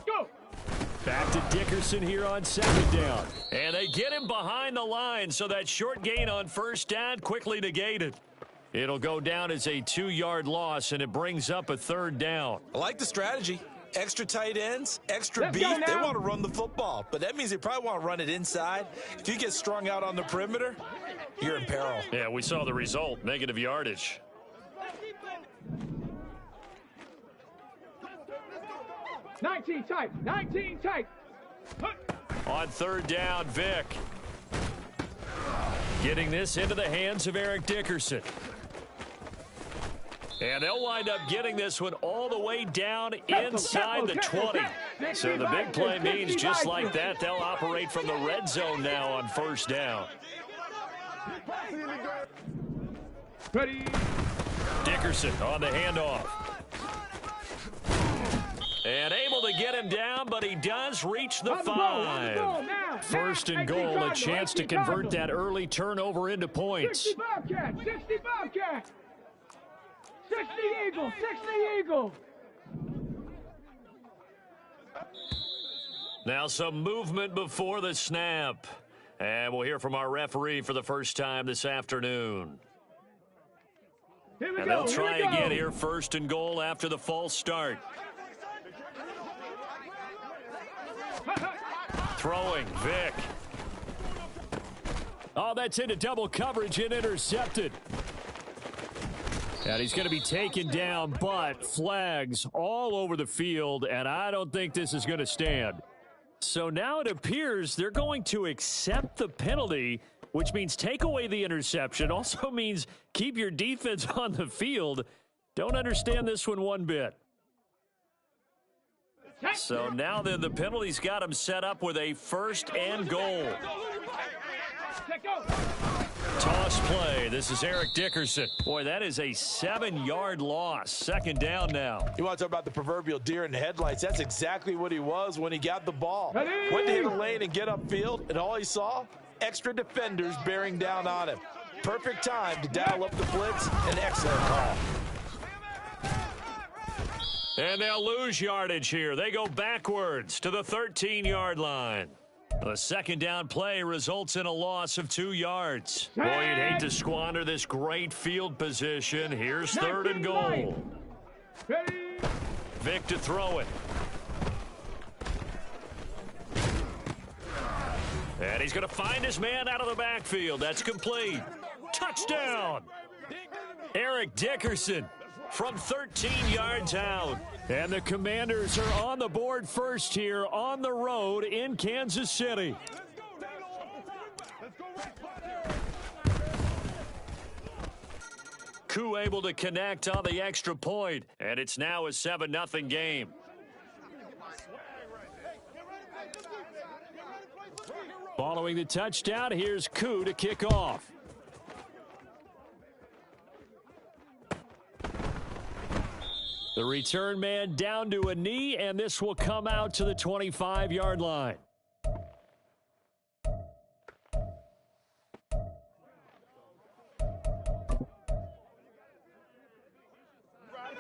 Go. Back to Dickerson here on second down. And they get him behind the line, so that short gain on first down quickly negated. It'll go down as a 2-yard loss, and it brings up a third down. I like the strategy. Extra tight ends, extra beef. They want to run the football, but that means they probably want to run it inside. If you get strung out on the perimeter, you're in peril. Yeah, we saw the result, negative yardage. Nineteen tight. On third down, Vick. Getting this into the hands of Eric Dickerson. And they'll wind up getting this one all the way down inside the 20. So the big play means just like that, they'll operate from the red zone now on first down. Ready. Dickerson on the handoff. And able to get him down, but he does reach the 5. First and goal, a chance to convert that early turnover into points. 60 Bobcat. 60 Eagle. Now some movement before the snap. And we'll hear from our referee for the first time this afternoon. And they'll try again here, first and goal after the false start. Throwing, Vick. Oh, that's into double coverage and intercepted. And he's going to be taken down, but flags all over the field, and I don't think this is going to stand. So now it appears they're going to accept the penalty, which means take away the interception. Also means keep your defense on the field. Don't understand this one bit. So now then the penalty's got him set up with a first and goal. Toss play. This is Eric Dickerson. Boy, that is a 7-yard loss. Second down now. You want to talk about the proverbial deer in the headlights? That's exactly what he was when he got the ball. Went to hit a lane and get upfield, and all he saw, extra defenders bearing down on him. Perfect time to dial up the blitz. An excellent call. And they'll lose yardage here. They go backwards to the 13-yard line. The second down play results in a loss of 2 yards. Boy, you'd hate to squander this great field position. Here's third and goal. Vick to throw it. And he's going to find his man out of the backfield. That's complete. Touchdown. Eric Dickerson from 13 yards out. And the Commanders are on the board first here on the road in Kansas City. Koo able to connect on the extra point, and it's now a 7-0 game. Following the touchdown, here's Koo to kick off. The return man down to a knee, and this will come out to the 25-yard line.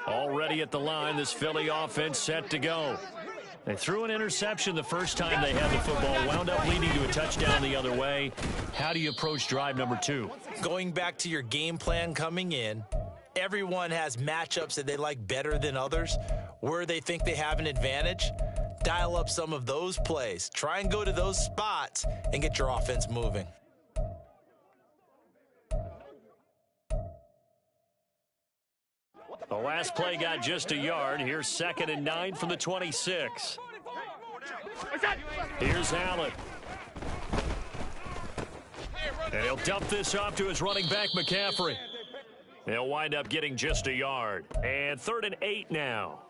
Already at the line, this Philly offense set to go. They threw an interception the first time they had the football, wound up leading to a touchdown the other way. How do you approach drive number 2? Going back to your game plan coming in, everyone has matchups that they like better than others, where they think they have an advantage. Dial up some of those plays. Try and go to those spots and get your offense moving. The last play got just a yard. Here's 2nd and 9 from the 26. Here's Allen. And he'll dump this off to his running back, McCaffrey. They'll wind up getting just a yard. And 3rd and 8 now.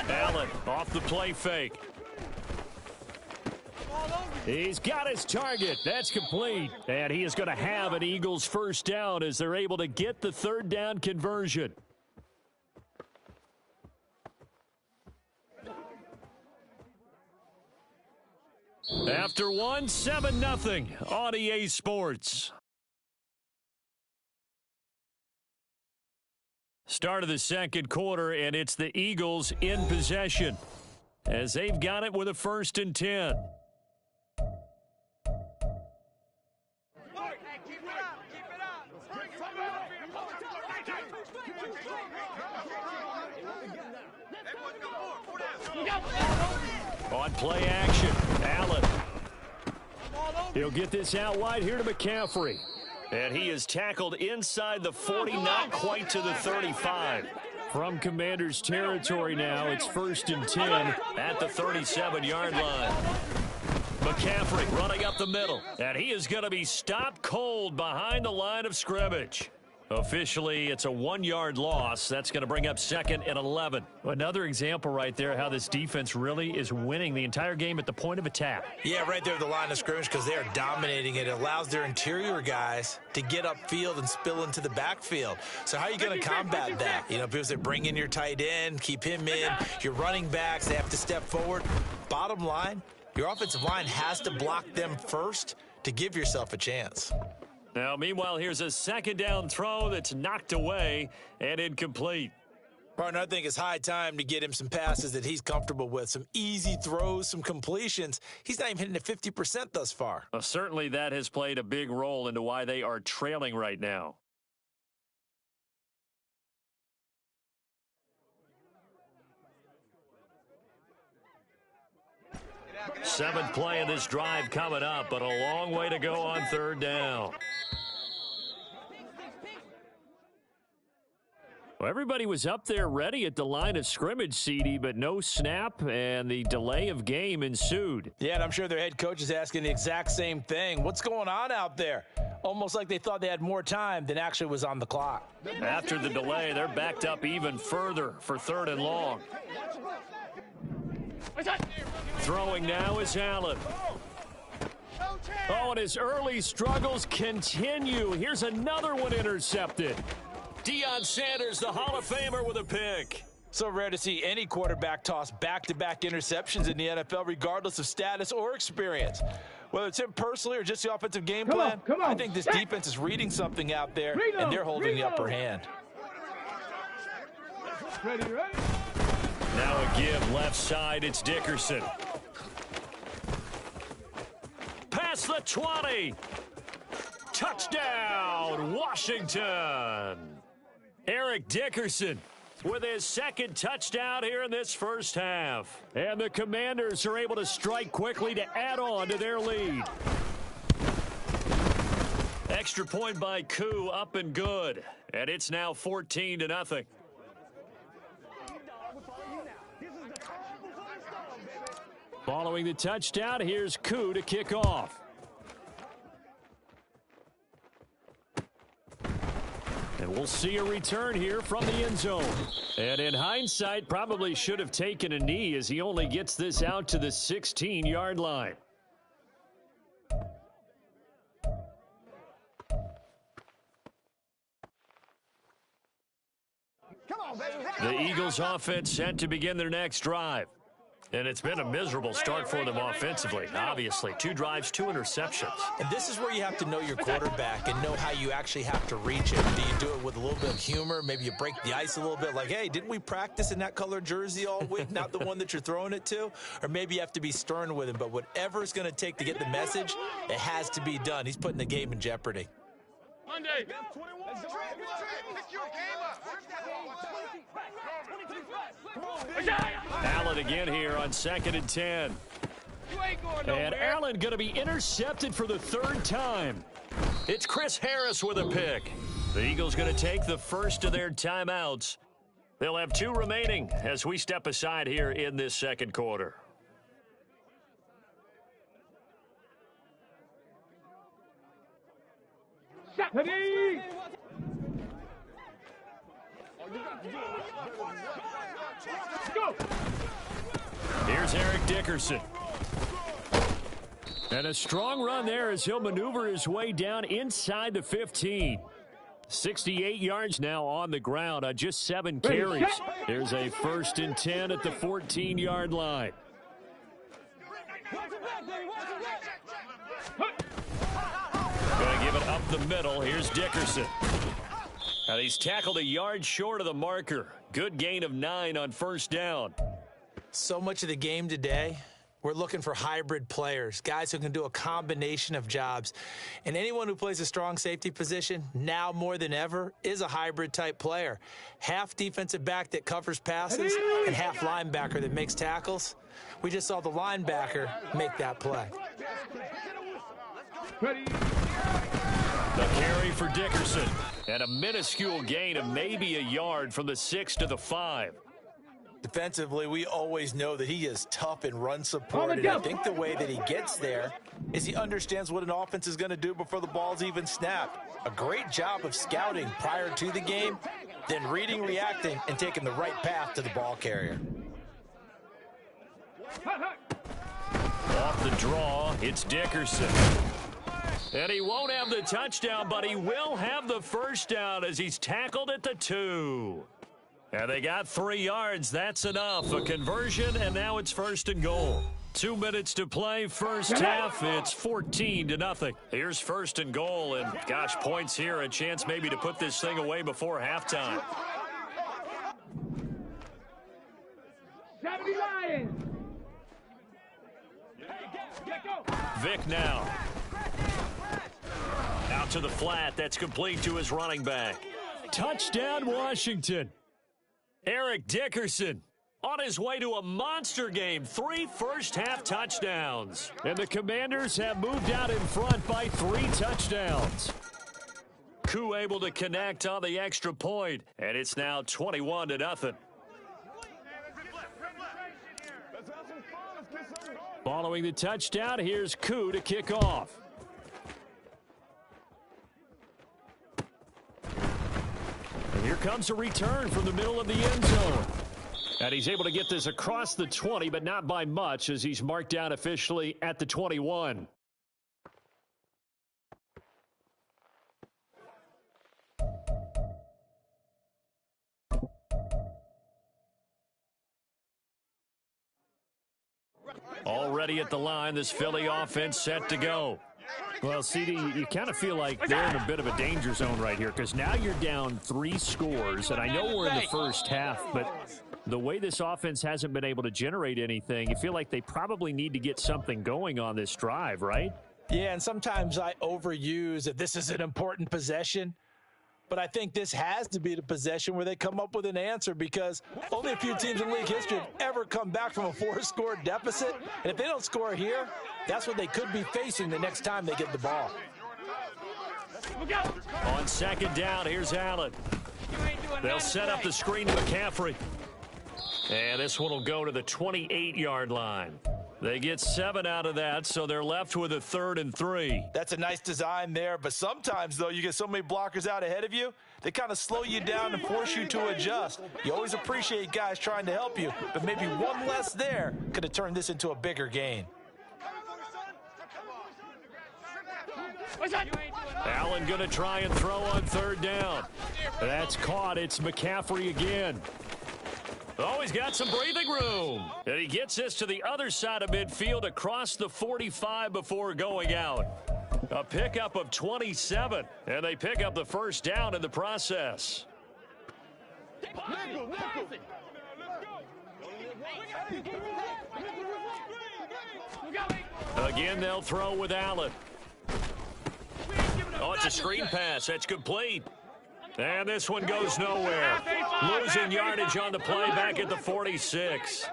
Allen off the play fake. He's got his target. That's complete. And he is going to have an Eagles first down as they're able to get the 3rd down conversion. After one, 7-0 on EA Sports. Start of the second quarter, and it's the Eagles in possession as they've got it with a 1st and 10. On play action, Allen. He'll get this out wide here to McCaffrey. And he is tackled inside the 40, not quite to the 35. From Commanders territory now, it's 1st and 10 at the 37-yard line. McCaffrey running up the middle, and he is going to be stopped cold behind the line of scrimmage. Officially, it's a 1-yard loss. That's going to bring up 2nd and 11. Another example right there how this defense really is winning the entire game at the point of attack. Yeah, right there at the line of scrimmage because they are dominating it. It allows their interior guys to get upfield and spill into the backfield. So how are you going to combat that? You know, because they bring in your tight end, keep him in. Your running backs, they have to step forward. Bottom line, your offensive line has to block them first to give yourself a chance. Now, meanwhile, here's a 2nd down throw that's knocked away and incomplete. Partner, I think it's high time to get him some passes that he's comfortable with, some easy throws, some completions. He's not even hitting at 50% thus far. Well, certainly that has played a big role into why they are trailing right now. Seventh play of this drive coming up, but a long way to go on 3rd down. Well, everybody was up there ready at the line of scrimmage, CD, but no snap, and the delay of game ensued. Yeah, and I'm sure their head coach is asking the exact same thing. What's going on out there? Almost like they thought they had more time than actually was on the clock. After the delay, they're backed up even further for 3rd and long. Throwing now is Allen. Oh, and his early struggles continue. Here's another one intercepted. Deion Sanders, the Hall of Famer, with a pick. So rare to see any quarterback toss back-to-back interceptions in the NFL, regardless of status or experience. Whether it's him personally or just the offensive game plan, I think this defense is reading something out there, and they're holding the upper hand. Ready. Now a give left side, it's Dickerson. Past the 20. Touchdown, Washington. Eric Dickerson with his 2nd touchdown here in this first half. And the Commanders are able to strike quickly to add on to their lead. Extra point by Koo, up and good. And it's now 14-0. Following the touchdown, here's Koo to kick off. And we'll see a return here from the end zone. And in hindsight, probably should have taken a knee as he only gets this out to the 16-yard line. The Eagles offense set to begin their next drive. And it's been a miserable start for them offensively, obviously. 2 drives, 2 interceptions. And this is where you have to know your quarterback and know how you actually have to reach him. Do you do it with a little bit of humor? Maybe you break the ice a little bit, like, hey, didn't we practice in that color jersey all week, not the one that you're throwing it to? Or maybe you have to be stern with him. But whatever it's going to take to get the message, it has to be done. He's putting the game in jeopardy. Monday. Allen again here on 2nd and 10. And Allen going to be intercepted for the 3rd time. It's Chris Harris with a pick. The Eagles going to take the first of their timeouts. They'll have 2 remaining as we step aside here in this second quarter. Ready. Go. Here's Eric Dickerson. And a strong run there as he'll maneuver his way down inside the 15. 68 yards now on the ground on just 7 carries. There's a 1st and 10 at the 14-yard line. Going to give it up the middle. Here's Dickerson. And he's tackled a yard short of the marker. Good gain of 9 on first down. So much of the game today, we're looking for hybrid players, guys who can do a combination of jobs. And anyone who plays a strong safety position, now more than ever, is a hybrid-type player. Half defensive back that covers passes and half linebacker that makes tackles. We just saw the linebacker make that play. The carry for Dickerson. And a minuscule gain of maybe a yard from the 6 to the 5. Defensively, we always know that he is tough in run support, and I think the way that he gets there is he understands what an offense is going to do before the ball's even snapped. A great job of scouting prior to the game, then reading, reacting, and taking the right path to the ball carrier. Off the draw, it's Dickerson. And he won't have the touchdown, but he will have the first down as he's tackled at the 2. And they got 3 yards. That's enough. A conversion, and now it's first and goal. 2 minutes to play. First half, it's 14-0. Here's first and goal, and gosh, points here. A chance maybe to put this thing away before halftime. 70 Lions. Vic now. Out to the flat. That's complete to his running back. Touchdown, Washington. Eric Dickerson on his way to a monster game. 3 first-half touchdowns. And the Commanders have moved out in front by 3 touchdowns. Koo able to connect on the extra point, and it's now 21-0. Following the touchdown, here's Koo to kick off. And here comes a return from the middle of the end zone. And he's able to get this across the 20, but not by much, as he's marked down officially at the 21. Already at the line, this Philly offense set to go. Well, CD, you kind of feel like they're in a bit of a danger zone right here, because now you're down 3 scores, and I know we're in the first half, but the way this offense hasn't been able to generate anything, you feel like they probably need to get something going on this drive, right? Yeah, and sometimes I overuse that this is an important possession, but I think this has to be the possession where they come up with an answer, because only a few teams in league history have ever come back from a 4-score deficit. And if they don't score here, that's what they could be facing the next time they get the ball. On second down, here's Allen. They'll set up the screen to McCaffrey. And this one will go to the 28-yard line. They get 7 out of that, so they're left with a 3rd and 3. That's a nice design there, but sometimes, though, you get so many blockers out ahead of you, they kind of slow you down and force you to adjust. You always appreciate guys trying to help you, but maybe one less there could have turned this into a bigger gain. Allen going to try and throw on 3rd down. That's caught. It's McCaffrey again. Oh, he's got some breathing room. And he gets this to the other side of midfield across the 45 before going out. A pickup of 27, and they pick up the first down in the process. Again, they'll throw with Allen. Oh, it's a screen pass. That's complete. And this one goes nowhere. Losing yardage on the play back at the 46.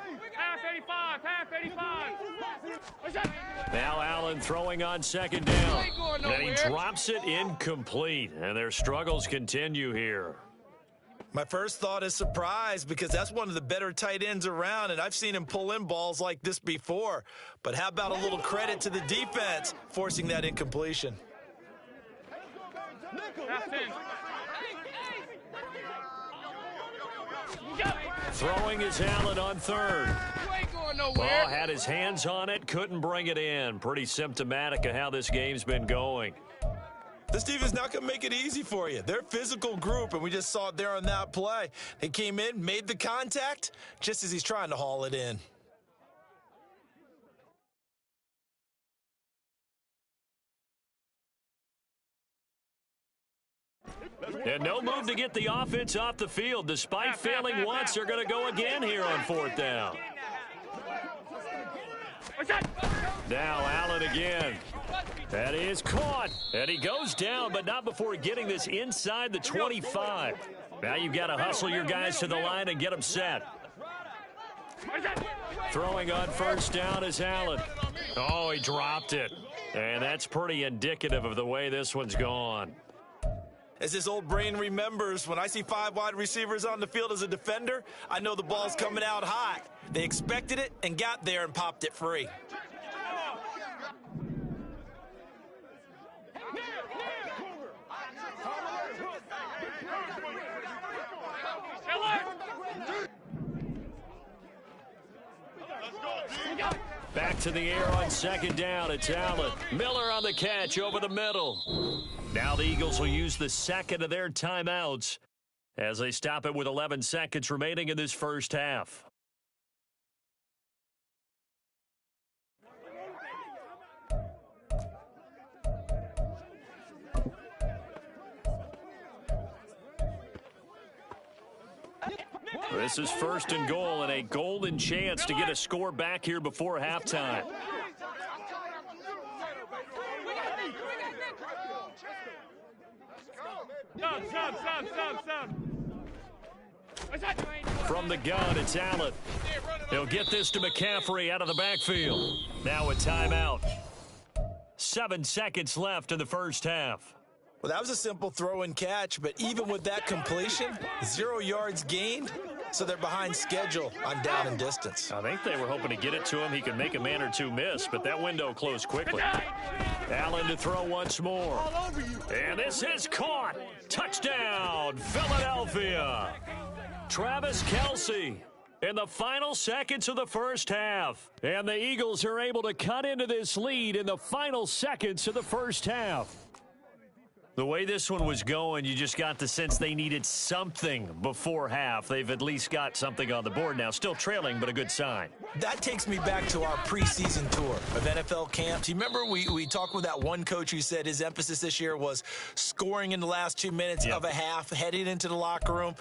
Now Allen throwing on 2nd down. And he drops it incomplete. And their struggles continue here. My first thought is surprise, because that's one of the better tight ends around, and I've seen him pull in balls like this before. But how about a little credit to the defense forcing that incompletion? Throwing is Allen on 3rd. Well, had his hands on it, couldn't bring it in. Pretty symptomatic of how this game's been going. This team is not going to make it easy for you. They're a physical group, and we just saw it there on that play. They came in, made the contact, just as he's trying to haul it in. And no move to get the offense off the field. Despite failing once, they're going to go again here on 4th down. Now Allen again. That is caught. And he goes down, but not before getting this inside the 25. Now you've got to hustle your guys to the line and get them set. Throwing on 1st down is Allen. Oh, he dropped it. And that's pretty indicative of the way this one's gone. As his old brain remembers, when I see 5 wide receivers on the field as a defender, I know the ball's coming out hot. They expected it and got there and popped it free. Back to the air on 2nd down. It's Allen. Miller on the catch over the middle. Now the Eagles will use the 2nd of their timeouts as they stop it with 11 seconds remaining in this first half. This is 1st and goal and a golden chance to get a score back here before halftime. From the gun, it's Allen. He'll get this to McCaffrey out of the backfield. Now a timeout. 7 seconds left in the first half. Well, that was a simple throw and catch, but even with that completion, 0 yards gained, so they're behind schedule on down and distance. I think they were hoping to get it to him. He could make a man or two miss, but that window closed quickly. Allen to throw once more. And this is caught. Touchdown, Philadelphia. Travis Kelce in the final seconds of the first half. And the Eagles are able to cut into this lead in the final seconds of the first half. The way this one was going, you just got the sense they needed something before half. They've at least got something on the board now. Still trailing, but a good sign. That takes me back to our preseason tour of NFL camps. You remember we talked with that one coach who said his emphasis this year was scoring in the last 2 minutes of a half, heading into the locker room.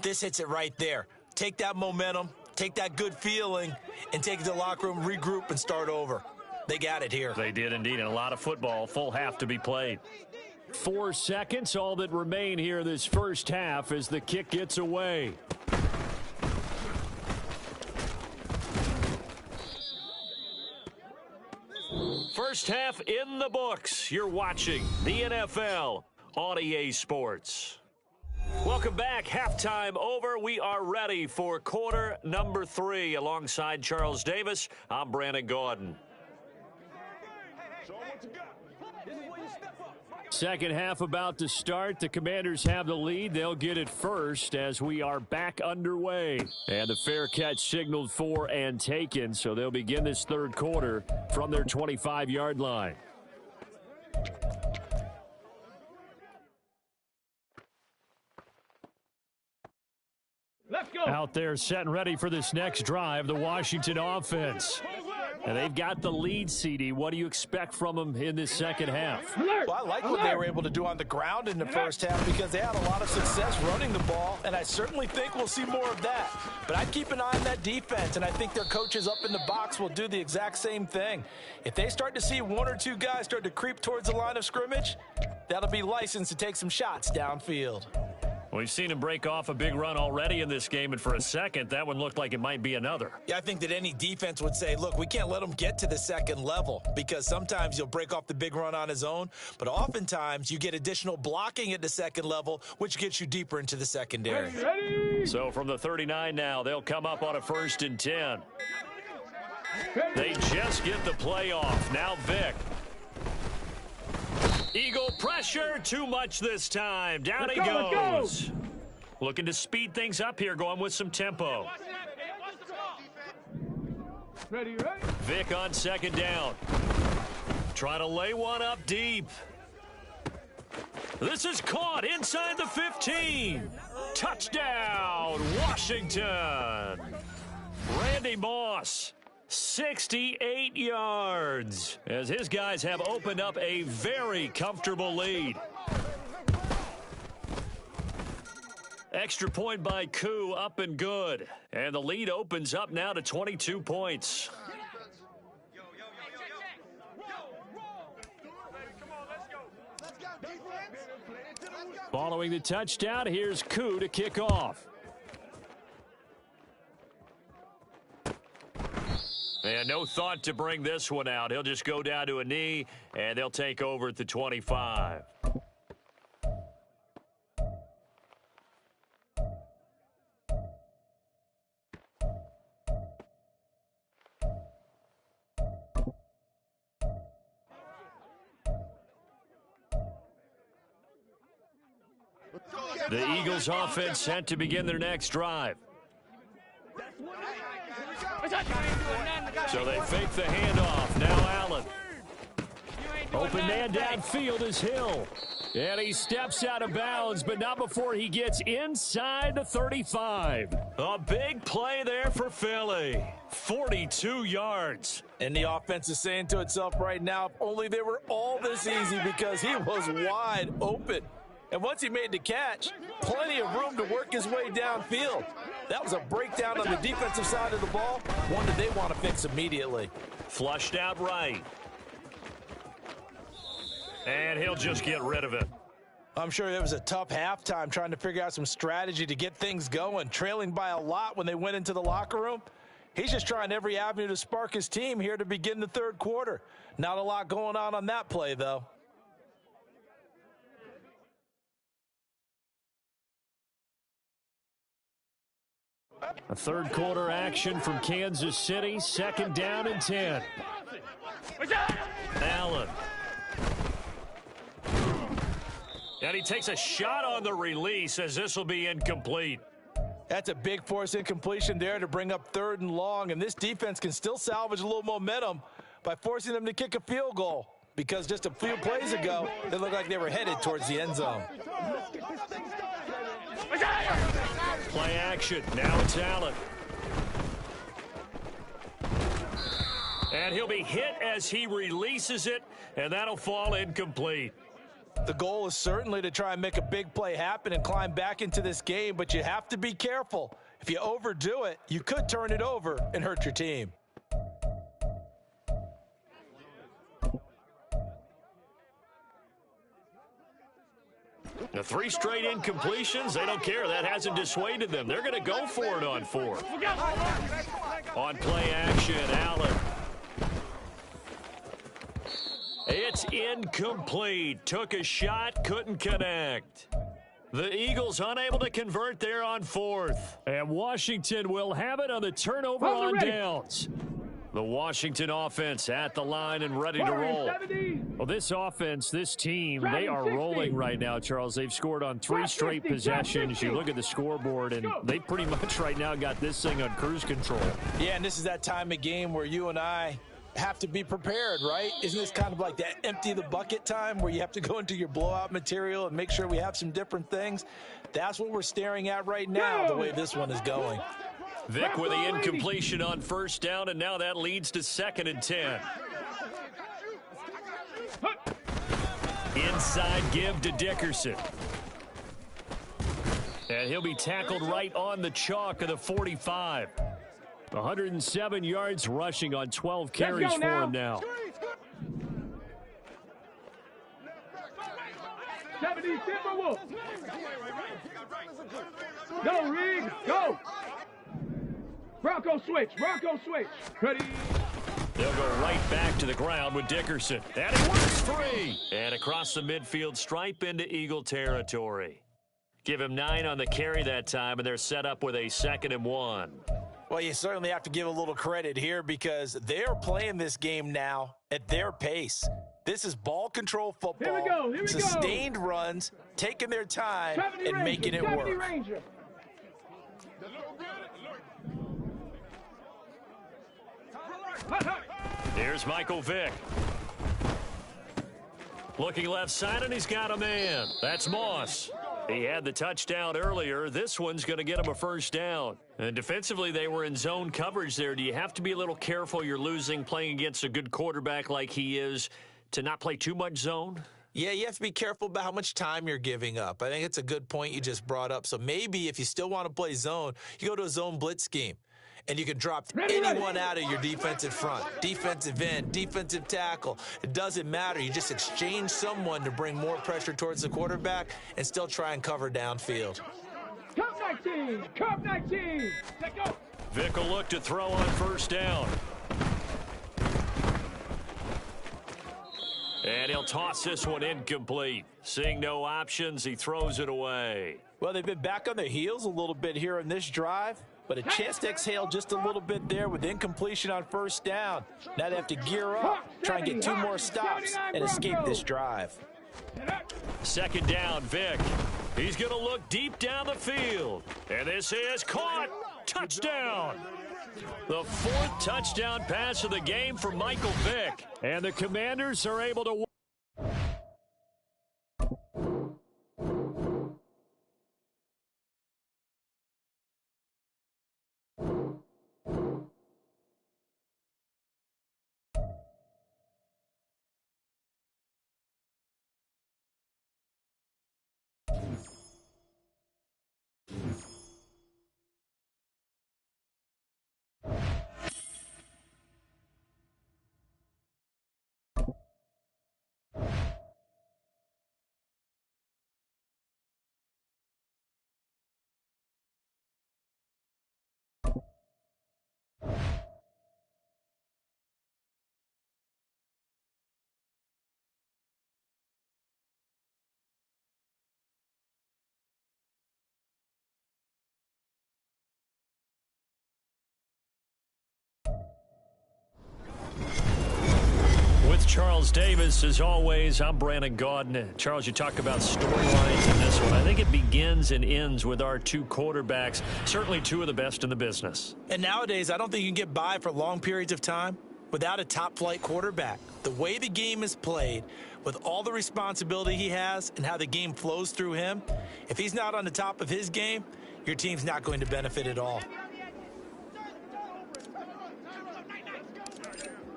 This hits it right there. Take that momentum, take that good feeling, and take it to the locker room, regroup, and start over. They got it here. They did indeed, and a lot of football, full half to be played. 4 seconds, all that remain here this first half as the kick gets away. First half in the books. You're watching the NFL on EA Sports. Welcome back. Halftime over. We are ready for quarter number 3. Alongside Charles Davis, I'm Brandon Gordon. Second half about to start. The Commanders have the lead. They'll get it first as we are back underway. And the fair catch signaled for and taken, so they'll begin this third quarter from their 25-yard line. Let's go. Out there set and ready for this next drive, the Washington offense. And they've got the lead, CD. What do you expect from them in this second half? Well, I like what they were able to do on the ground in the first half because they had a lot of success running the ball, and I certainly think we'll see more of that. But I'd keep an eye on that defense, and I think their coaches up in the box will do the exact same thing. If they start to see 1 or 2 guys start to creep towards the line of scrimmage, that'll be licensed to take some shots downfield. We've seen him break off a big run already in this game, and for a second, that one looked like it might be another. Yeah, I think that any defense would say, look, we can't let him get to the second level because sometimes you'll break off the big run on his own, but oftentimes you get additional blocking at the second level, which gets you deeper into the secondary. Ready. So from the 39 now, they'll come up on a 1st and 10. They just get the play off. Now Vic. Eagle pressure, too much this time. Down he goes. Looking to speed things up here, going with some tempo. Ready. Vic on 2nd down. Trying to lay one up deep. This is caught inside the 15. Touchdown, Washington. Randy Moss. 68 yards as his guys have opened up a very comfortable lead. Extra point by Koo, up and good. And the lead opens up now to 22 points. Following the touchdown, here's Koo to kick off. And no thought to bring this one out. He'll just go down to a knee, and they'll take over at the 25. The Eagles offense set to begin their next drive. So they fake the handoff. Now Allen. Open man downfield is Hill. And he steps out of bounds, but not before he gets inside the 35. A big play there for Philly. 42 yards. And the offense is saying to itself right now, if only they were all this easy, because he was wide open. And once he made the catch, plenty of room to work his way downfield. That was a breakdown on the defensive side of the ball, one that they want to fix immediately. Flushed out right. And he'll just get rid of it. I'm sure it was a tough halftime trying to figure out some strategy to get things going, trailing by a lot when they went into the locker room. He's just trying every avenue to spark his team here to begin the third quarter. Not a lot going on that play, though. A third quarter action from Kansas City. Second down and 10. Allen. And he takes a shot on the release as this will be incomplete. That's a big force incompletion there to bring up third and long. And this defense can still salvage a little momentum by forcing them to kick a field goal, because just a few plays ago, it looked like they were headed towards the end zone. Play action. Now it's Allen. And he'll be hit as he releases it, and that'll fall incomplete. The goal is certainly to try and make a big play happen and climb back into this game, but you have to be careful. If you overdo it, you could turn it over and hurt your team. The 3 straight incompletions, they don't care. That hasn't dissuaded them. They're going to go for it on 4. On play action, Allen. It's incomplete. Took a shot, couldn't connect. The Eagles unable to convert there on 4th. And Washington will have it on the turnover on downs. The Washington offense at the line and ready to roll. Well, this offense, this team, they are rolling right now, Charles. They've scored on 3 straight possessions. You look at the scoreboard, and they pretty much right now got this thing on cruise control. Yeah, and this is that time of game where you and I have to be prepared, right? Isn't this kind of like that empty the bucket time where you have to go into your blowout material and make sure we have some different things? That's what we're staring at right now, the way this one is going. Vic with the incompletion on first down, and now that leads to 2nd and 10. Inside give to Dickerson. And he'll be tackled right on the chalk of the 45. 107 yards rushing on 12 carries for him now. 70 Timberwolves. Go, Riggs, go. Bronco switch, Bronco switch. Ready. They'll go right back to the ground with Dickerson. And it works free. And across the midfield stripe into Eagle territory. Give him 9 on the carry that time, and they're set up with a 2nd and 1. Well, you certainly have to give a little credit here because they're playing this game now at their pace. This is ball control football. Here we go. Sustained runs, taking their time, and making it work. Ranger. Here's Michael Vick. Looking left side, and he's got a man. That's Moss. He had the touchdown earlier. This one's going to get him a first down. And defensively, they were in zone coverage there. Do you have to be a little careful? You're losing, playing against a good quarterback like he is, to not play too much zone? Yeah, you have to be careful about how much time you're giving up. I think it's a good point you just brought up. So maybe if you still want to play zone, you go to a zone blitz scheme. And you can drop anyone out of your defensive front, defensive end, defensive tackle. It doesn't matter. You just exchange someone to bring more pressure towards the quarterback and still try and cover downfield. Cup 19! Cup 19! Let go! Vic will look to throw on first down. And he'll toss this one incomplete. Seeing no options, he throws it away. Well, they've been back on their heels a little bit here in this drive, but a chance to exhale just a little bit there with incompletion on first down. Now they have to gear up, try and get 2 more stops, and escape this drive. Second down, Vic. He's going to look deep down the field. And this is caught. Touchdown. The 4th touchdown pass of the game for Michael Vick. And the Commanders are able to win. With Charles Davis, as always, I'm Brandon Gaudin. Charles, you talk about storylines in this one. I think it begins and ends with our 2 quarterbacks, certainly 2 of the best in the business. And nowadays, I don't think you can get by for long periods of time without a top-flight quarterback. The way the game is played, with all the responsibility he has and how the game flows through him, if he's not on the top of his game, your team's not going to benefit at all.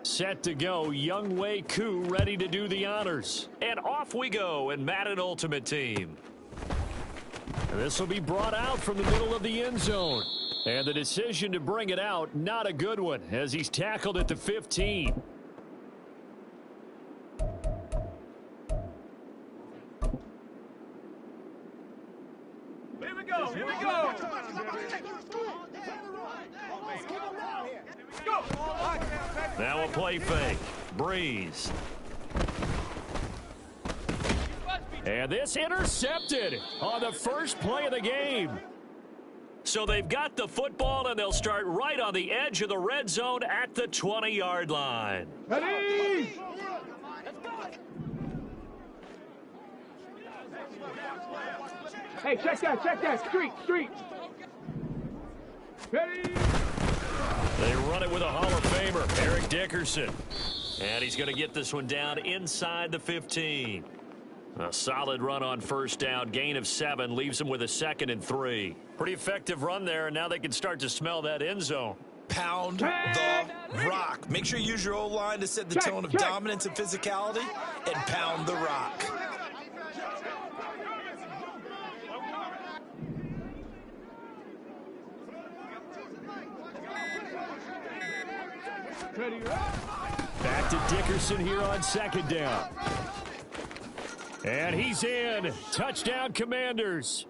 Set to go, Young Wei Koo ready to do the honors. And off we go in Madden Ultimate Team. And this will be brought out from the middle of the end zone. And the decision to bring it out, not a good one, as he's tackled at the 15. Here we go! Here we go! Go! Now a play fake. Breeze. And this intercepted on the first play of the game. So they've got the football, and they'll start right on the edge of the red zone at the 20-yard line. Ready! Hey, check that. Street. Ready? They run it with a Hall of Famer, Eric Dickerson. And he's going to get this one down inside the 15. A solid run on first down, gain of 7, leaves them with a 2nd and 3. Pretty effective run there, and now they can start to smell that end zone. Pound the rock. Make sure you use your O-line to set the tone of dominance and physicality, and pound the rock. Back to Dickerson here on 2nd down. And he's in. Touchdown, Commanders.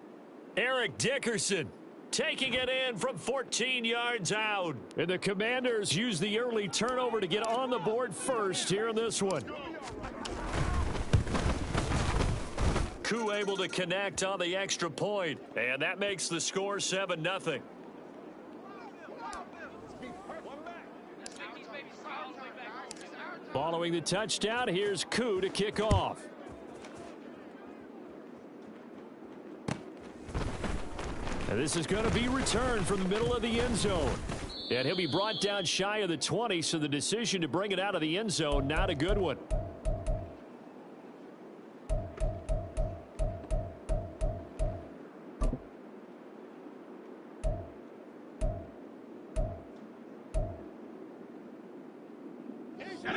Eric Dickerson taking it in from 14 yards out. And the Commanders use the early turnover to get on the board first here in this one. Koo able to connect on the extra point. And that makes the score 7-0. Following the touchdown, here's Koo to kick off. And this is going to be returned from the middle of the end zone. And he'll be brought down shy of the 20, so the decision to bring it out of the end zone, not a good one.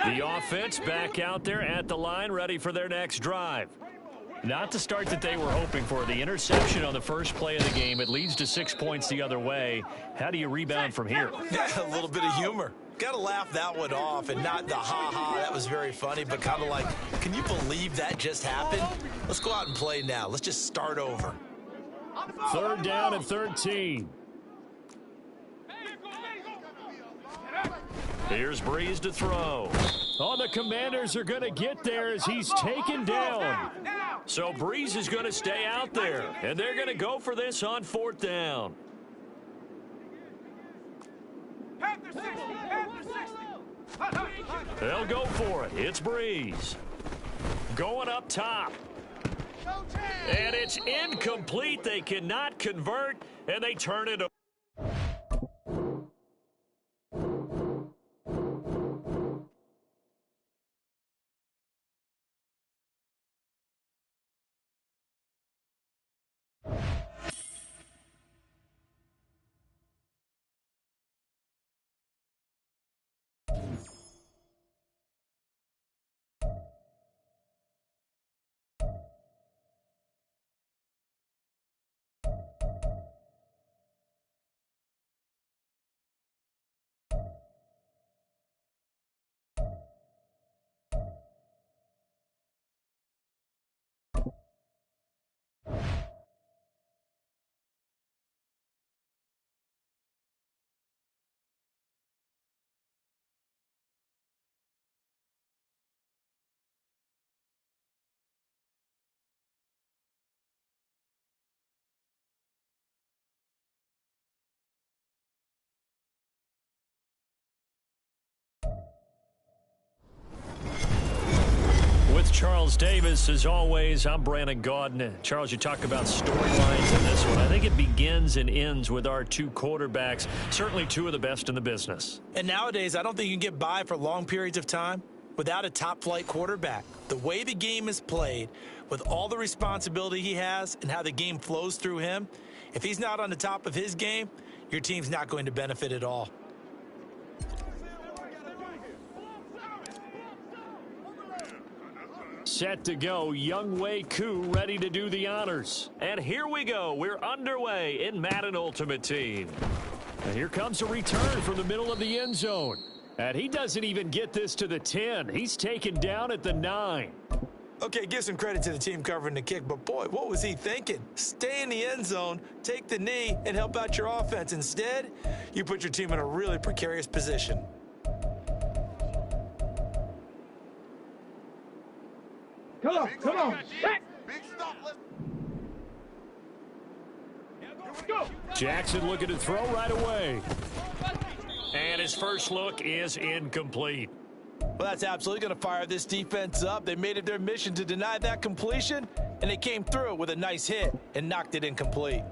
The offense back out there at the line, ready for their next drive. Not the start that they were hoping for. The interception on the first play of the game. It leads to 6 points the other way. How do you rebound from here? Yeah, a little bit of humor. Got to laugh that one off, and not the ha-ha, that was very funny, but kind of like, can you believe that just happened? Let's go out and play now. Let's just start over. 3rd down and 13. Here's Breeze to throw. Oh, the Commanders are going to get there as he's taken down. So Breeze is going to stay out there, and they're going to go for this on 4th down. They'll go for it. It's Breeze. Going up top. And it's incomplete. They cannot convert, and they turn it over. With Charles Davis, as always, I'm Brandon Gaudin. Charles, you talk about storylines in this one. I think it begins and ends with our two quarterbacks, certainly two of the best in the business. And nowadays, I don't think you can get by for long periods of time without a top-flight quarterback. The way the game is played, with all the responsibility he has and how the game flows through him, if he's not on the top of his game, your team's not going to benefit at all. Set to go, Younghoe Koo ready to do the honors. And here we go. We're underway in Madden Ultimate Team. And here comes a return from the middle of the end zone. And he doesn't even get this to the 10. He's taken down at the 9. Okay, give some credit to the team covering the kick, but boy, what was he thinking? Stay in the end zone, take the knee, and help out your offense. Instead, you put your team in a really precarious position. Come on, come on. Go. Jackson looking to throw right away. And his first look is incomplete. Well, that's absolutely going to fire this defense up. They made it their mission to deny that completion, and they came through with a nice hit and knocked it incomplete.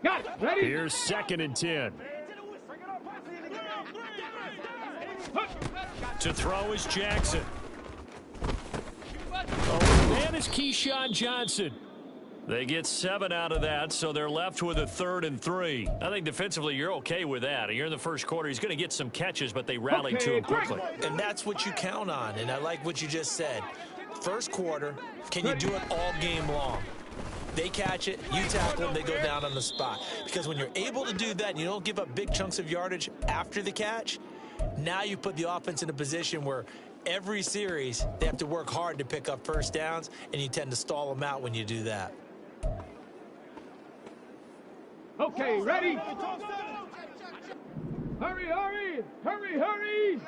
Got it. Ready? Here's 2nd and 10. To throw is Jackson. Oh, man, is Keyshawn Johnson. They get 7 out of that, so they're left with a 3rd and 3. I think defensively you're okay with that. You're in the first quarter. He's going to get some catches, but they rallied to him quickly. And that's what you count on, and I like what you just said. First quarter, can you do it all game long? They catch it, you tackle them, they go down on the spot. Because when you're able to do that and you don't give up big chunks of yardage after the catch, now you put the offense in a position where every series they have to work hard to pick up first downs, and you tend to stall them out when you do that. Okay, ready? Hurry, hurry! Hurry, hurry!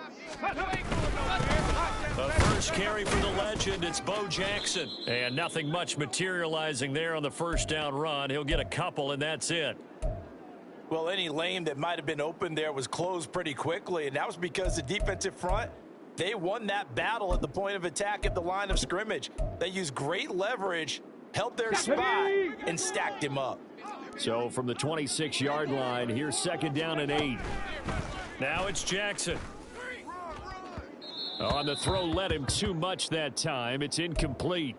The first carry for the legend, it's Bo Jackson. And nothing much materializing there on the first down run. He'll get a couple, and that's it. Well, any lane that might have been open there was closed pretty quickly, and that was because the defensive front, they won that battle at the point of attack at the line of scrimmage. They used great leverage, held their spot, and stacked him up. So from the 26-yard line, here's 2nd down and 8. Now it's Jackson. On the throw, led him too much that time. It's incomplete.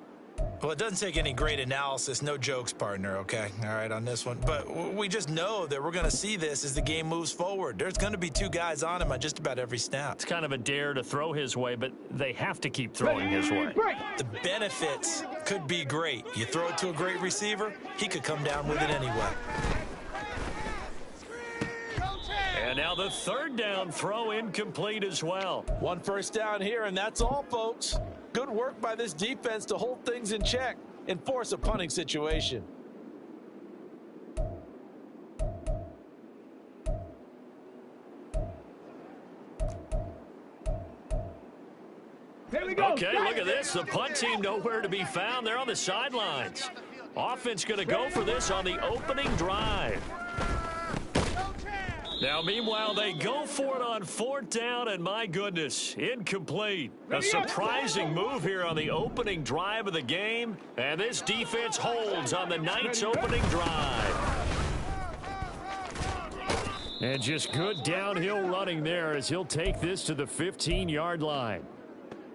Well, it doesn't take any great analysis. No jokes, partner, okay? All right, on this one. But we just know that we're going to see this as the game moves forward. There's going to be two guys on him on just about every snap. It's kind of a dare to throw his way, but they have to keep throwing his way. The benefits could be great. You throw it to a great receiver, he could come down with it anyway. And now the third down throw incomplete as well. One first down here, and that's all, folks. Good work by this defense to hold things in check and force a punting situation. Here we go. Okay, look at this. The punt team nowhere to be found. They're on the sidelines. Offense going to go for this on the opening drive. Now, meanwhile, they go for it on fourth down, and my goodness, incomplete. A surprising move here on the opening drive of the game, and this defense holds on the Knights' opening drive. And just good downhill running there as he'll take this to the 15-yard line.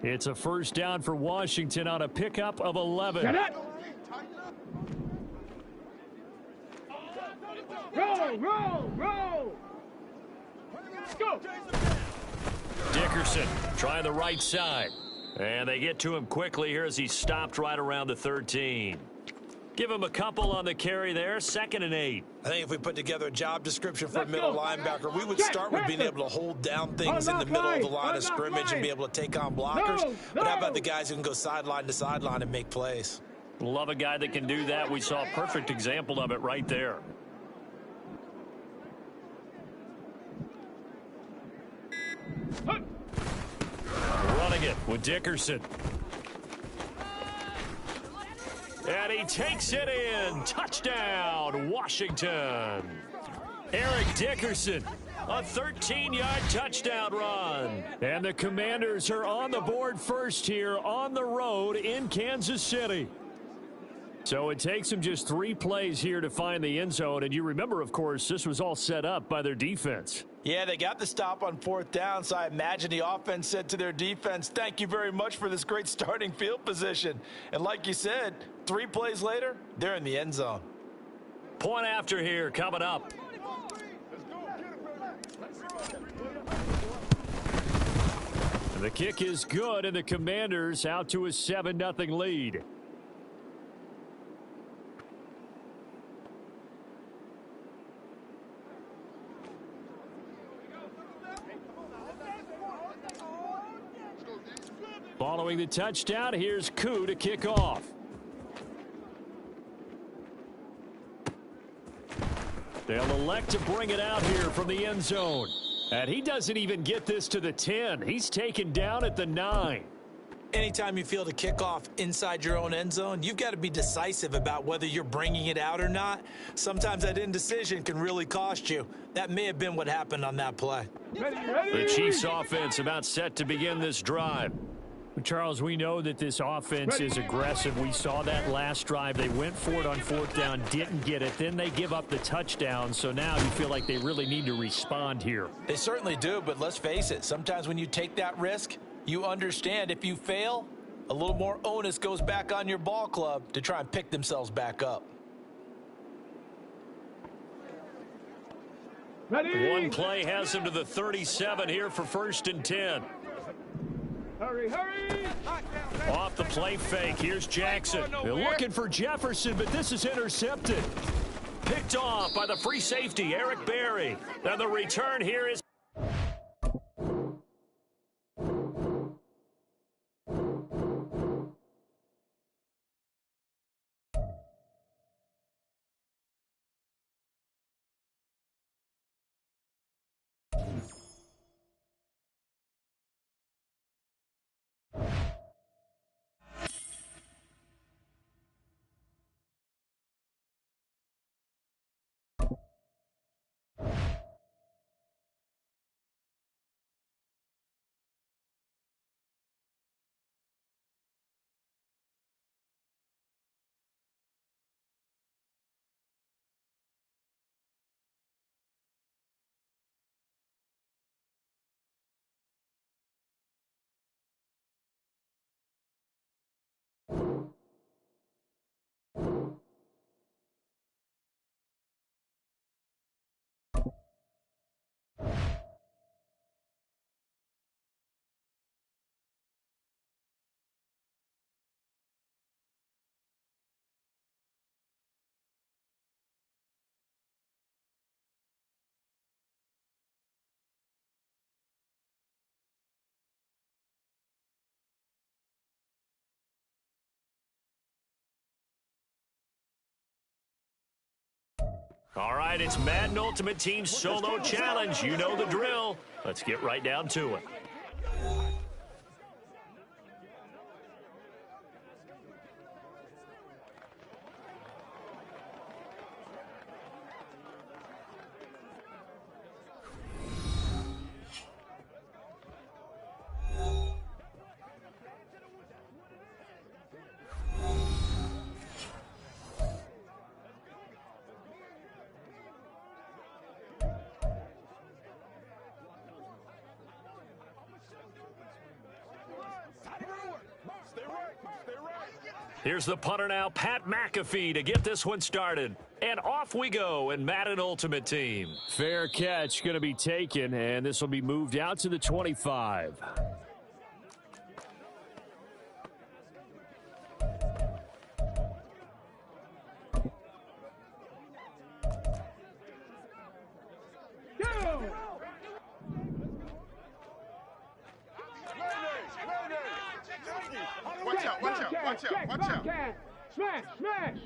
It's a first down for Washington on a pickup of 11. Roll. Let's go. Dickerson trying the right side. And they get to him quickly here as he's stopped right around the 13. Give him a couple on the carry there. 2nd and 8. I think if we put together a job description for a middle linebacker, we would start with being able to hold down things in the middle of the line of scrimmage and be able to take on blockers. But how about the guys who can go sideline to sideline and make plays? Love a guy that can do that. We saw a perfect example of it right there. Running it with Dickerson. And he takes it in. Touchdown, Washington. Eric Dickerson, a 13-yard touchdown run. And the Commanders are on the board first here on the road in Kansas City. So it takes them just 3 plays here to find the end zone. And you remember, of course, this was all set up by their defense. Yeah, they got the stop on fourth down, so I imagine the offense said to their defense, thank you very much for this great starting field position. And like you said, 3 plays later, they're in the end zone. Point after here coming up. The kick is good, and the Commanders out to a 7-0 lead. Following the touchdown, here's Koo to kick off. They'll elect to bring it out here from the end zone. And he doesn't even get this to the 10. He's taken down at the 9. Anytime you field a kickoff inside your own end zone, you've got to be decisive about whether you're bringing it out or not. Sometimes that indecision can really cost you. That may have been what happened on that play. The Chiefs offense about set to begin this drive. Charles, we know that this offense is aggressive. We saw that last drive. They went for it on fourth down, didn't get it. Then they give up the touchdown. So now you feel like they really need to respond here. They certainly do, but let's face it. Sometimes when you take that risk, you understand if you fail, a little more onus goes back on your ball club to try and pick themselves back up. One play has him to the 37 here for 1st and 10. Hurry. Off the play fake, here's Jackson. They're looking for Jefferson, but this is intercepted. Picked off by the free safety, Eric Berry. Then the return here is All right, it's Madden Ultimate Team Solo Challenge. You know the drill. Let's get right down to it. Here's the punter now, Pat McAfee, to get this one started. And off we go in Madden Ultimate Team. Fair catch going to be taken, and this will be moved out to the 25. Watch out. Smash, smash.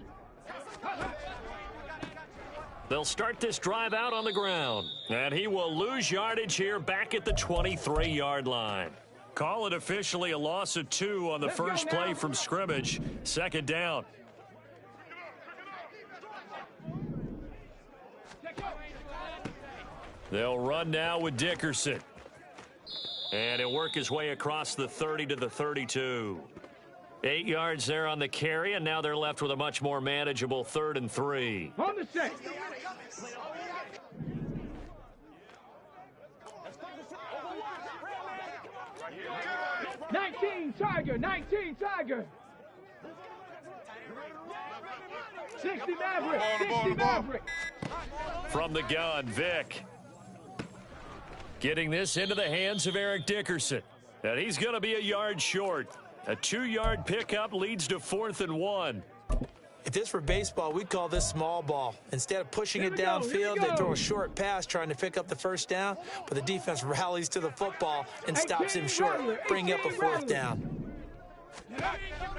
They'll start this drive out on the ground. And he will lose yardage here back at the 23-yard line. Call it officially a loss of 2 on the first play from scrimmage. Second down. They'll run now with Dickerson. And he'll work his way across the 30 to the 32. 8 yards there on the carry, and now they're left with a much more manageable 3rd and 3. On the set. Tiger, 19 Tiger. 60 Maverick, 60 Maverick. From the gun, Vic. Getting this into the hands of Eric Dickerson. And he's going to be a yard short. A 2-yard pickup leads to 4th and 1. If this were baseball, we'd call this small ball. Instead of pushing it downfield, they throw a short pass trying to pick up the first down, but the defense rallies to the football and stops him short, bringing up a 4th down.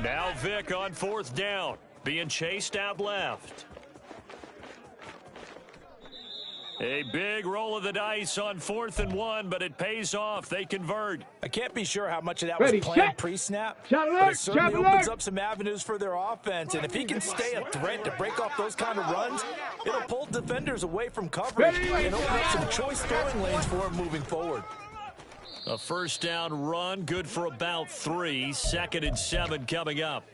Now Vic on 4th down, being chased out left. A big roll of the dice on 4th and 1, but it pays off. They convert. I can't be sure how much of that was planned pre-snap, but it certainly opens up some avenues for their offense. And if he can stay a threat to break off those kind of runs, it'll pull defenders away from coverage and open up some choice throwing lanes for him moving forward. A first down run, good for about 3. 2nd and 7 coming up.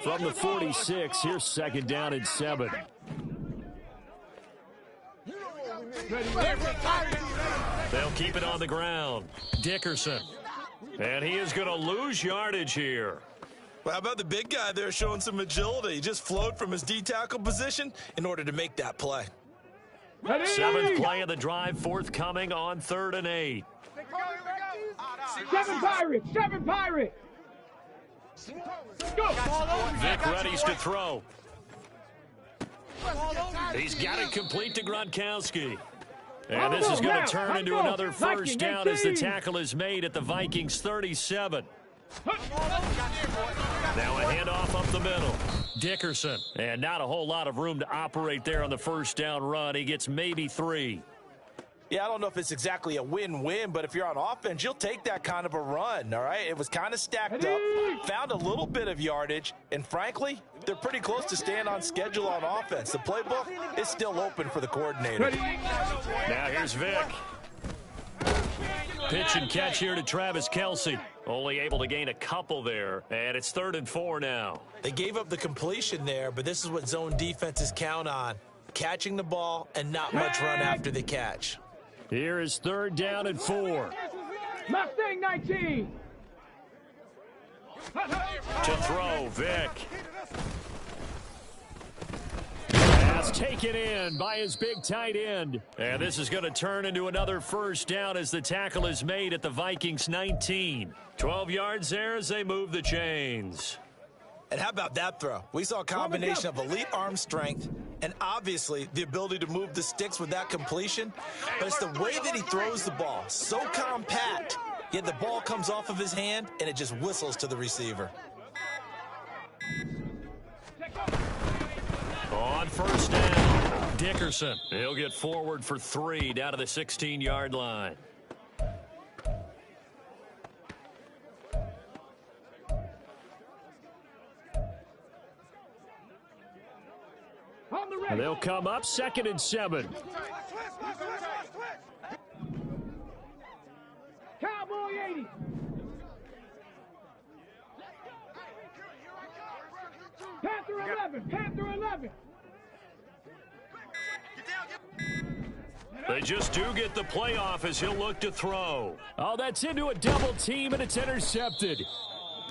From the 46, here's 2nd down and 7. They'll keep it on the ground. Dickerson. And he is going to lose yardage here. Well, how about the big guy there showing some agility? He just flowed from his D-tackle position in order to make that play. 7th play of the drive, forthcoming on 3rd and 8. 7 Pirate, 7 Pirate. Vic readies to throw. He's got it complete to Gronkowski. And this is going to turn into another first down as the tackle is made at the Vikings 37. Now a handoff up the middle. Dickerson. And not a whole lot of room to operate there on the first down run. He gets maybe 3. Yeah, I don't know if it's exactly a win-win, but if you're on offense, you'll take that kind of a run, all right? It was kind of stacked up, found a little bit of yardage, and frankly, they're pretty close to staying on schedule on offense. The playbook is still open for the coordinator. Now here's Vic. Pitch and catch here to Travis Kelce. Only able to gain a couple there, and it's 3rd and 4 now. They gave up the completion there, but this is what zone defenses count on. Catching the ball and not much run after the catch. Here is 3rd down and 4. Mustang 19. To throw, Vic. Pass taken in by his big tight end. And this is going to turn into another first down as the tackle is made at the Vikings 19. 12 yards there as they move the chains. And how about that throw? We saw a combination of elite arm strength and obviously the ability to move the sticks with that completion. But it's the way that he throws the ball. So compact, yet the ball comes off of his hand and it just whistles to the receiver. On first down, Dickerson. He'll get forward for 3 down to the 16-yard line. And they'll come up 2nd and 7. Cowboy 80. Panther 11. Panther 11. They just do get the playoff as he'll look to throw. Oh, that's into a double team, and it's intercepted.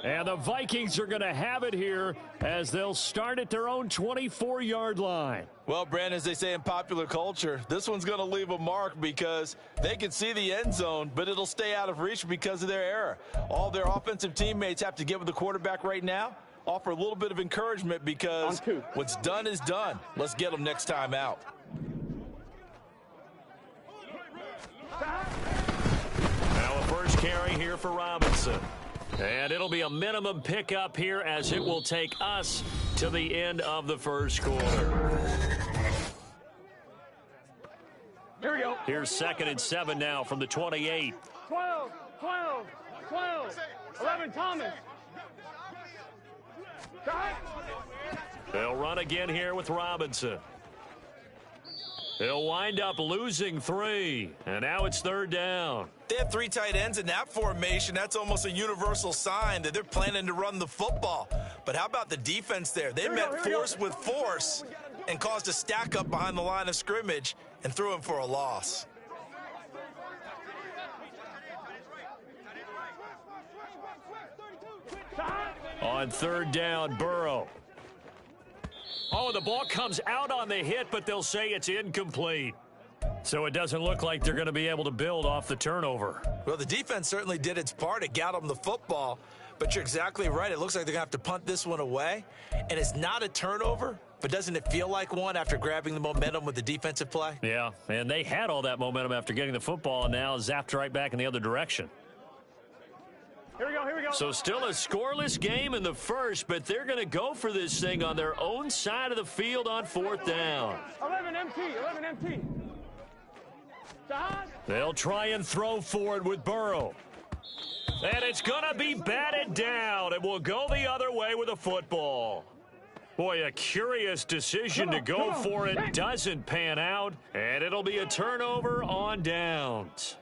And the Vikings are going to have it here as they'll start at their own 24-yard line. Well, Brandon, as they say in popular culture, this one's going to leave a mark because they can see the end zone, but it'll stay out of reach because of their error. All their offensive teammates have to get with the quarterback right now, offer a little bit of encouragement because what's done is done. Let's get them next time out. Now a first carry here for Robinson. And it'll be a minimum pickup here as it will take us to the end of the first quarter. Here we go. Here's 2nd and 7 now from the 28. 12, 12, 12. 11, Thomas. They'll run again here with Robinson. He'll wind up losing 3. And now it's 3rd down. They have 3 tight ends in that formation. That's almost a universal sign that they're planning to run the football. But how about the defense there? They met force with force and caused a stack up behind the line of scrimmage and threw him for a loss. On 3rd down, Burrow. Oh, the ball comes out on the hit, but they'll say it's incomplete. So it doesn't look like they're going to be able to build off the turnover. Well, the defense certainly did its part. It got them the football, but you're exactly right. It looks like they're going to have to punt this one away. And it's not a turnover, but doesn't it feel like one after grabbing the momentum with the defensive play? Yeah, and they had all that momentum after getting the football and now zapped right back in the other direction. Here we go, here we go. So still a scoreless game in the first, but they're going to go for this thing on their own side of the field on 4th down. 11 MT, 11 MT. They'll try and throw for it with Burrow. And it's going to be batted down. It will go the other way with a football. Boy, a curious decision to go for it. Doesn't pan out, and it'll be a turnover on downs.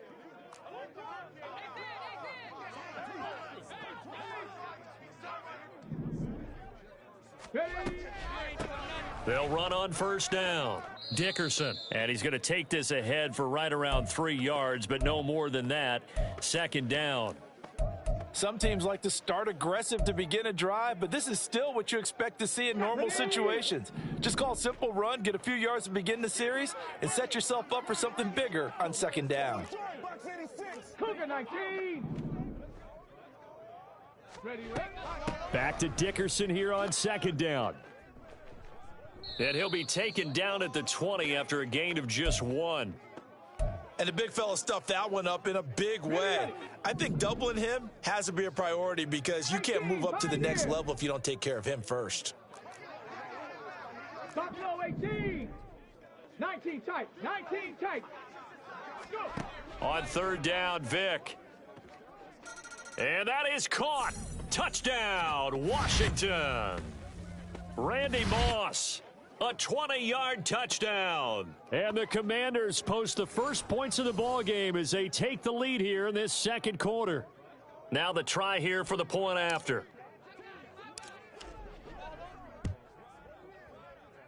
They'll run on 1st down. Dickerson, and he's going to take this ahead for right around 3 yards, but no more than that. 2nd down. Some teams like to start aggressive to begin a drive, but this is still what you expect to see in normal situations. Just call a simple run, get a few yards to begin the series, and set yourself up for something bigger on 2nd down. Cougar 19. Back to Dickerson here on 2nd down. And he'll be taken down at the 20 after a gain of just 1. And the big fella stuffed that one up in a big way. I think doubling him has to be a priority because you can't move up to the next level if you don't take care of him first. Buffalo 18. 19 tight. 19 tight. On 3rd down, Vic. And that is caught. Touchdown, Washington. Randy Moss. A 20-yard touchdown. And the Commanders post the first points of the ball game as they take the lead here in this 2nd quarter. Now the try here for the point after.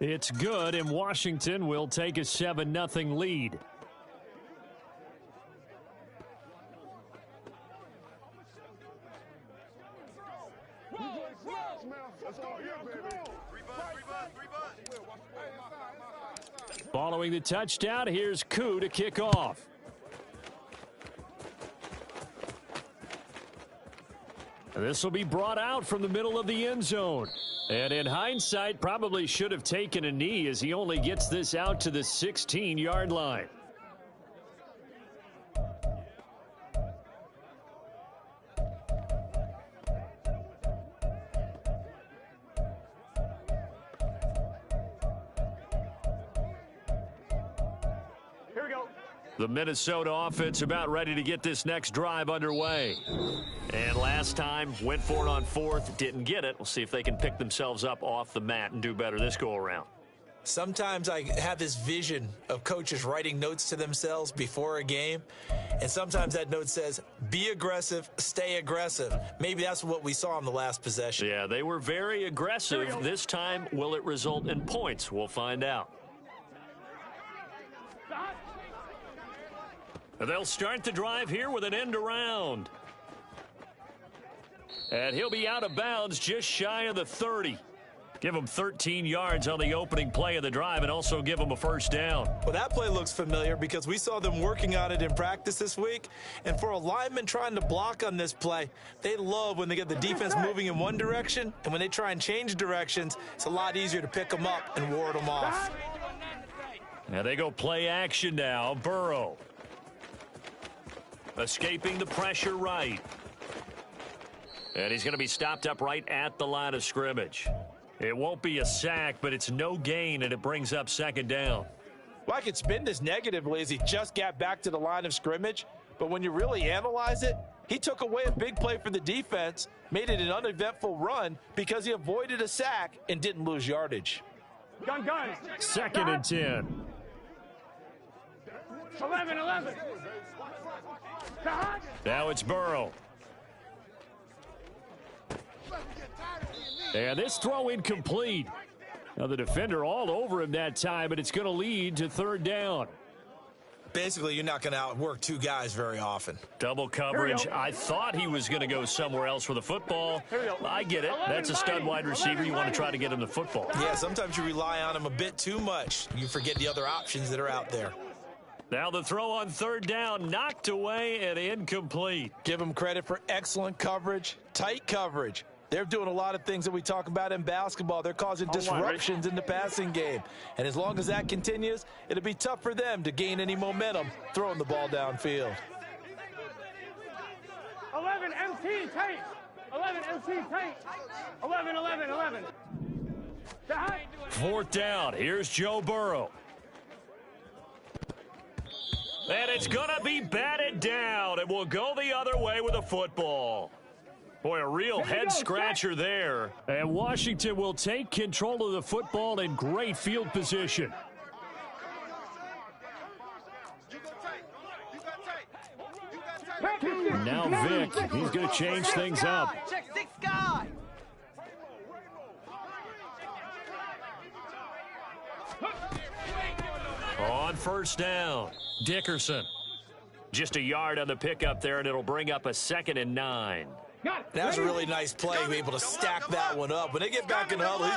It's good, and Washington will take a 7-0 lead. Following the touchdown, here's Koo to kick off. This will be brought out from the middle of the end zone. And in hindsight, probably should have taken a knee as he only gets this out to the 16-yard line. The Minnesota offense about ready to get this next drive underway. And last time, went for it on fourth, didn't get it. We'll see if they can pick themselves up off the mat and do better this go-around. Sometimes I have this vision of coaches writing notes to themselves before a game, and sometimes that note says, be aggressive, stay aggressive. Maybe that's what we saw in the last possession. Yeah, they were very aggressive. This time, will it result in points? We'll find out. They'll start the drive here with an end around. And he'll be out of bounds just shy of the 30. Give him 13 yards on the opening play of the drive and also give him a first down. Well, that play looks familiar because we saw them working on it in practice this week. And for a lineman trying to block on this play, they love when they get the defense moving in one direction. And when they try and change directions, it's a lot easier to pick them up and ward them off. And they go play action now. Burrow. Escaping the pressure right. And he's going to be stopped up right at the line of scrimmage. It won't be a sack, but it's no gain, and it brings up second down. Well, I could spin this negatively as he just got back to the line of scrimmage. But when you really analyze it, he took away a big play for the defense, made it an uneventful run because he avoided a sack and didn't lose yardage. Gun. Second and 10. 11. Now it's Burrow. And this throw incomplete. Now the defender all over him that time, but it's going to lead to third down. Basically, you're not going to outwork two guys very often. Double coverage. I thought he was going to go somewhere else with the football. I get it. That's a stud wide receiver. You want to try to get him the football. Yeah, sometimes you rely on him a bit too much. You forget the other options that are out there. Now the throw on third down, knocked away and incomplete. Give him credit for excellent coverage, tight coverage. They're doing a lot of things that we talk about in basketball. They're causing disruptions in the passing game. And as long as that continues, it'll be tough for them to gain any momentum throwing the ball downfield. 11 MT tight. 11 MT tight. 11. Fourth down. Here's Joe Burrow. And it's going to be batted down. It will go the other way with a football. Boy, a real head-scratcher there. And Washington will take control of the football in great field position. Now Vic, he's going to change things up. Check 6 guy. On first down, Dickerson. Just a yard on the pickup there, and it'll bring up a 2nd and 9. That was a really nice play, able to stack that one up. When they get back in the huddle,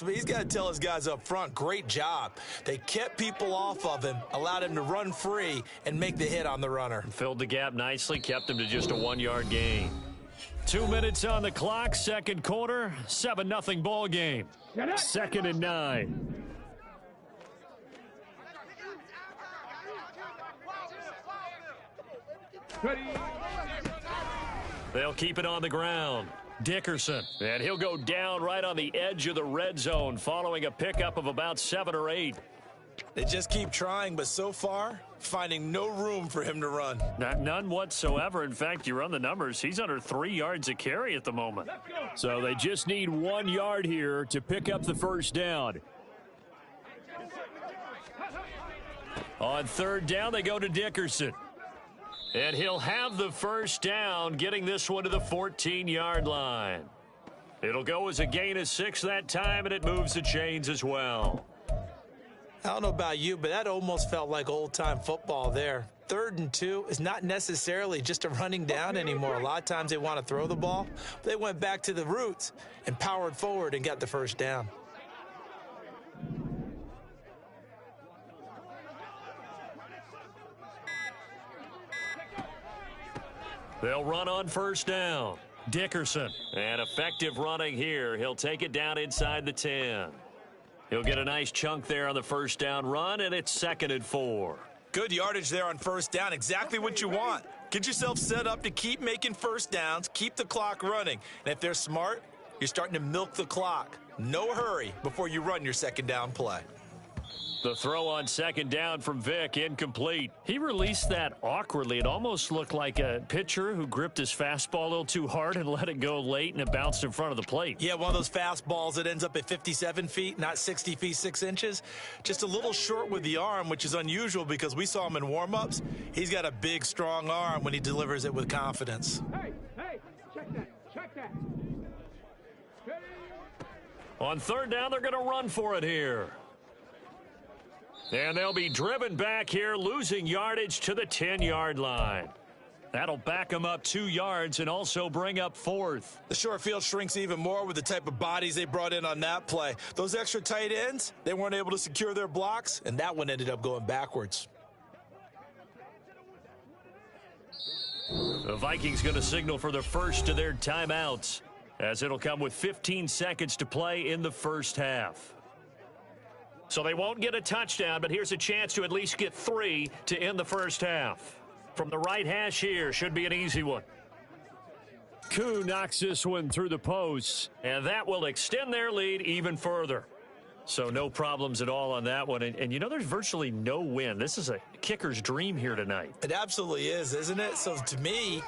he's got to tell his guys up front, great job. They kept people off of him, allowed him to run free and make the hit on the runner. Filled the gap nicely, kept him to just a 1-yard gain. 2 minutes on the clock, second quarter, 7-0 ball game. 2nd and 9. They'll keep it on the ground. Dickerson, and he'll go down right on the edge of the red zone following a pickup of about 7 or 8. They just keep trying, but so far, finding no room for him to run. None whatsoever. In fact, you run the numbers, he's under 3 yards a carry at the moment. So they just need 1 yard here to pick up the first down. On third down, they go to Dickerson. And he'll have the first down, getting this one to the 14-yard line. It'll go as a gain of 6 that time, and it moves the chains as well. I don't know about you, but that almost felt like old-time football there. 3rd and 2 is not necessarily just a running down anymore. A lot of times they want to throw the ball. They went back to the roots and powered forward and got the first down. They'll run on first down. Dickerson. And effective running here. He'll take it down inside the 10. He'll get a nice chunk there on the first down run, and it's 2nd and 4. Good yardage there on first down. Exactly what you want. Get yourself set up to keep making first downs, keep the clock running. And if they're smart, you're starting to milk the clock. No hurry before you run your second down play. The throw on second down from Vick, incomplete. He released that awkwardly. It almost looked like a pitcher who gripped his fastball a little too hard and let it go late, and it bounced in front of the plate. Yeah, one of those fastballs that ends up at 57 feet, not 60 feet, 6 inches. Just a little short with the arm, which is unusual because we saw him in warm-ups. He's got a big, strong arm when he delivers it with confidence. Hey, check that. On third down, they're going to run for it here. And they'll be driven back here, losing yardage to the 10-yard line. That'll back them up 2 yards and also bring up fourth. The short field shrinks even more with the type of bodies they brought in on that play. Those extra tight ends, they weren't able to secure their blocks, and that one ended up going backwards. The Vikings going to signal for the first of their timeouts, as it'll come with 15 seconds to play in the first half. So they won't get a touchdown, but here's a chance to at least get 3 to end the first half. From the right hash here, should be an easy one. Koo knocks this one through the posts, and that will extend their lead even further. So no problems at all on that one. And you know, there's virtually no wind. This is a kicker's dream here tonight. It absolutely is, isn't it? So to me,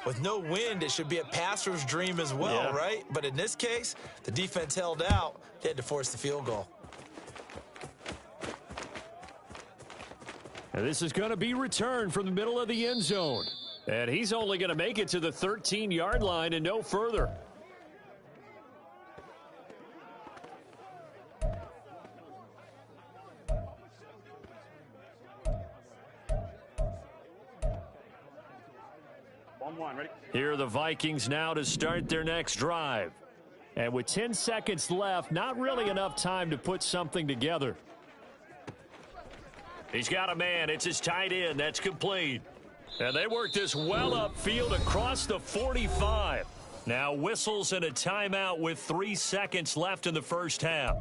with no wind, it should be a passer's dream as well, right? But in this case, the defense held out. They had to force the field goal. And this is going to be returned from the middle of the end zone. And he's only going to make it to the 13-yard line and no further. Ready? Here are the Vikings now to start their next drive. And with 10 seconds left, not really enough time to put something together. He's got a man. It's his tight end. That's complete. And they work this well upfield across the 45. Now whistles and a timeout with 3 seconds left in the first half.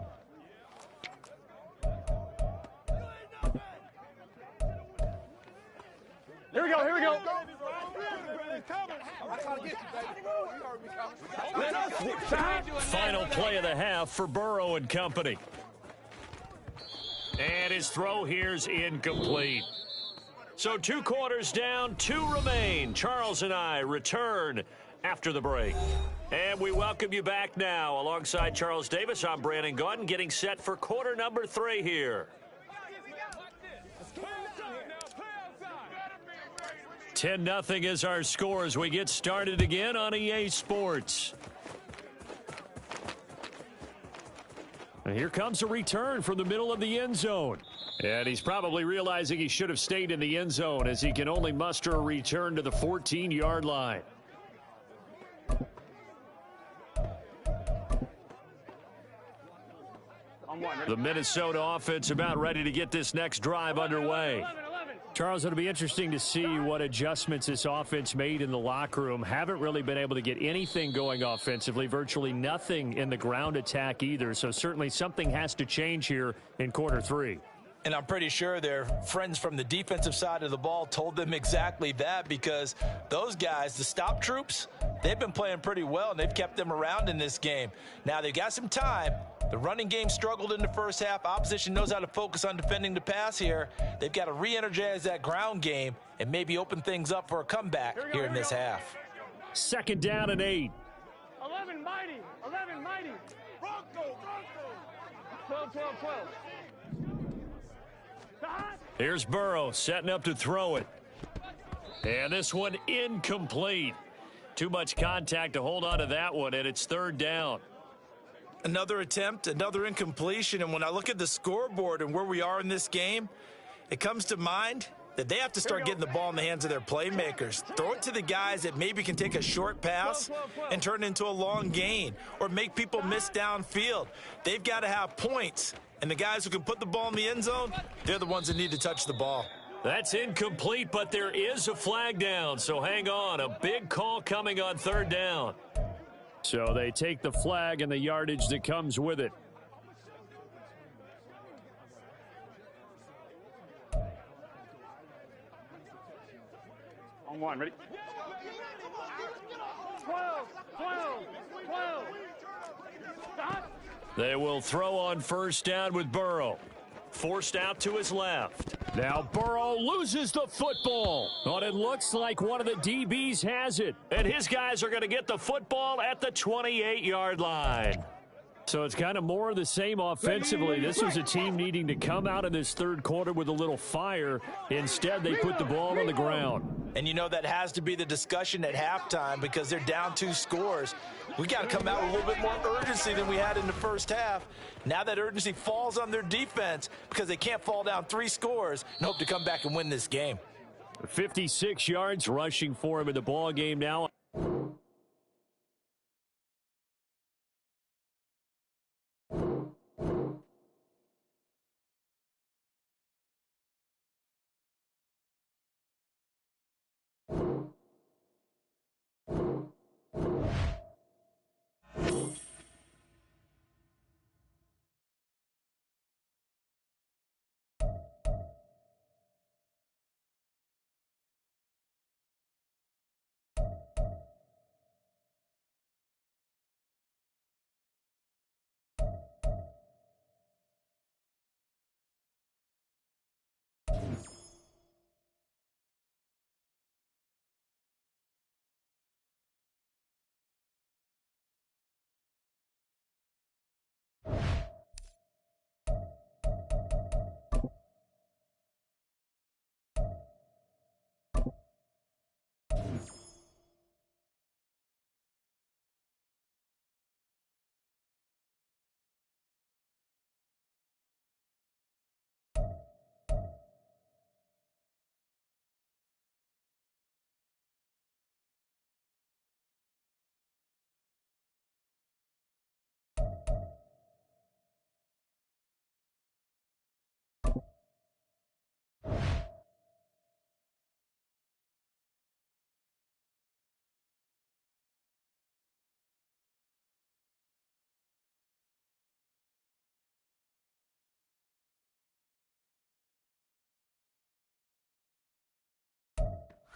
Here we go. Final play of the half for Burrow and company. And his throw here's incomplete. So 2 quarters down, 2 remain. Charles and I return after the break. And we welcome you back now. Alongside Charles Davis, I'm Brandon Gaudin, getting set for quarter number 3 here. 10-0 is our score as we get started again on EA Sports. And here comes a return from the middle of the end zone. And he's probably realizing he should have stayed in the end zone as he can only muster a return to the 14-yard line. The Minnesota offense about ready to get this next drive underway. Charles, it'll be interesting to see what adjustments this offense made in the locker room. Haven't really been able to get anything going offensively, virtually nothing in the ground attack either. So certainly something has to change here in quarter 3. And I'm pretty sure their friends from the defensive side of the ball told them exactly that, because those guys, the stop troops, they've been playing pretty well, and they've kept them around in this game. Now, they've got some time. The running game struggled in the first half. Opposition knows how to focus on defending the pass here. They've got to re-energize that ground game and maybe open things up for a comeback here in this half. Second down and 8. 11 mighty. 12. Here's Burrow setting up to throw it. And this one incomplete. Too much contact to hold on to that one, and it's third down. Another attempt, another incompletion, and when I look at the scoreboard and where we are in this game, it comes to mind that they have to start getting the ball in the hands of their playmakers. Throw it to the guys that maybe can take a short pass and turn it into a long gain or make people miss downfield. They've got to have points, and the guys who can put the ball in the end zone, they're the ones that need to touch the ball. That's incomplete, but there is a flag down, so hang on. A big call coming on third down. So they take the flag and the yardage that comes with it. On 1, ready? 12. They will throw on first down with Burrow. forced out to his left. Now Burrow loses the football. But it looks like one of the DBs has it. And his guys are going to get the football at the 28-yard line. So it's kind of more of the same offensively. This was a team needing to come out in this third quarter with a little fire. Instead, they put the ball on the ground. And you know that has to be the discussion at halftime because they're down 2 scores. We got to come out with a little bit more urgency than we had in the first half. Now that urgency falls on their defense because they can't fall down 3 scores and hope to come back and win this game. 56 yards rushing for him in the ball game now.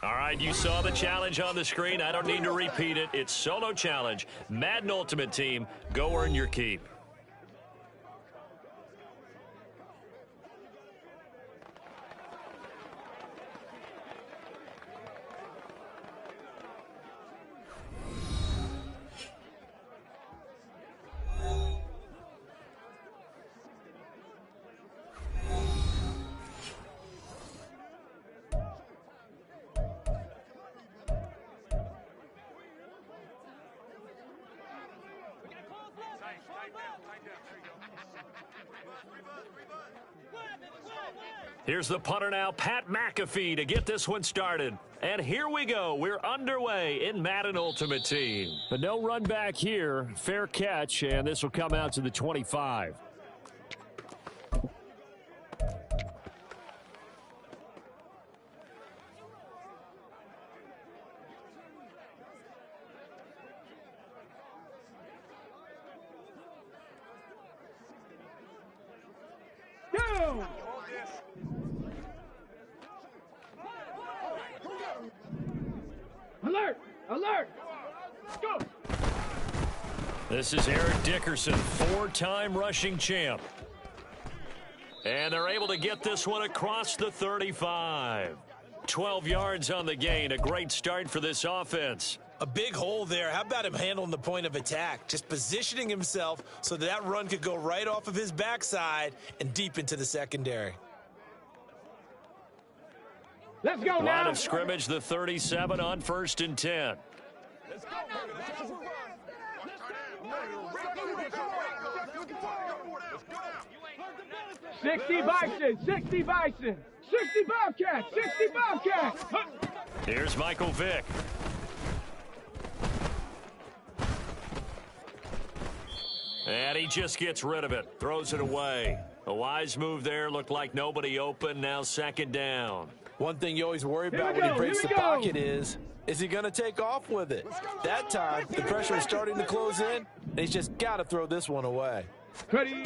All right, you saw the challenge on the screen. I don't need to repeat it. It's solo challenge. Madden Ultimate Team, go earn your keep. Here's the punter now, Pat McAfee, to get this one started. And here we go. We're underway in Madden Ultimate Team. But no run back here. Fair catch, and this will come out to the 25. Go! Alert! Alert! Go! This is Eric Dickerson, 4-time rushing champ. And they're able to get this one across the 35. 12 yards on the gain. A great start for this offense. A big hole there. How about him handling the point of attack? Just positioning himself so that run could go right off of his backside and deep into the secondary. Let's go now. Line of scrimmage, the 37 on 1st and 10. 60 Bison, 60 Bison, 60 Bobcats, 60 Bobcats. Huh. Here's Michael Vick. And he just gets rid of it, throws it away. A wise move there, looked like nobody open, now 2nd down. One thing you always worry about when he breaks the pocket is he going to take off with it? That time, the pressure is starting to close in, and he's just got to throw this one away. Ready.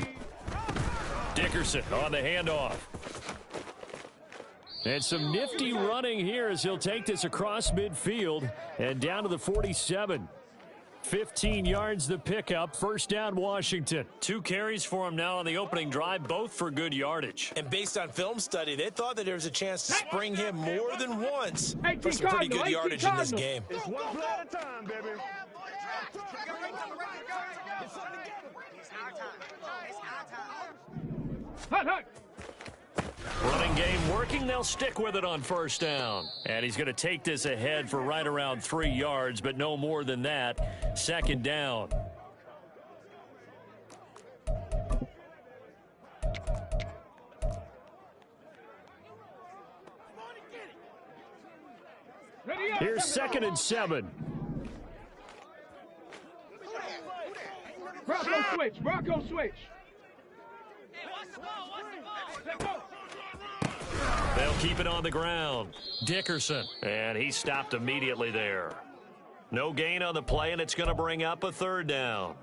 Dickerson on the handoff. And some nifty running here as he'll take this across midfield and down to the 47. 15 yards the pickup. First down, Washington. 2 carries for him now on the opening drive, both for good yardage. And based on film study, they thought that there was a chance to spring him more than once for some pretty good yardage in this game. It's one play at a time, baby. Hut, hut. Running game working. They'll stick with it on first down. And he's going to take this ahead for right around 3 yards, but no more than that. Second down. Here's 2nd and 7. Bronco switch. They'll keep it on the ground. Dickerson, and he stopped immediately there. No gain on the play, and it's going to bring up a 3rd down.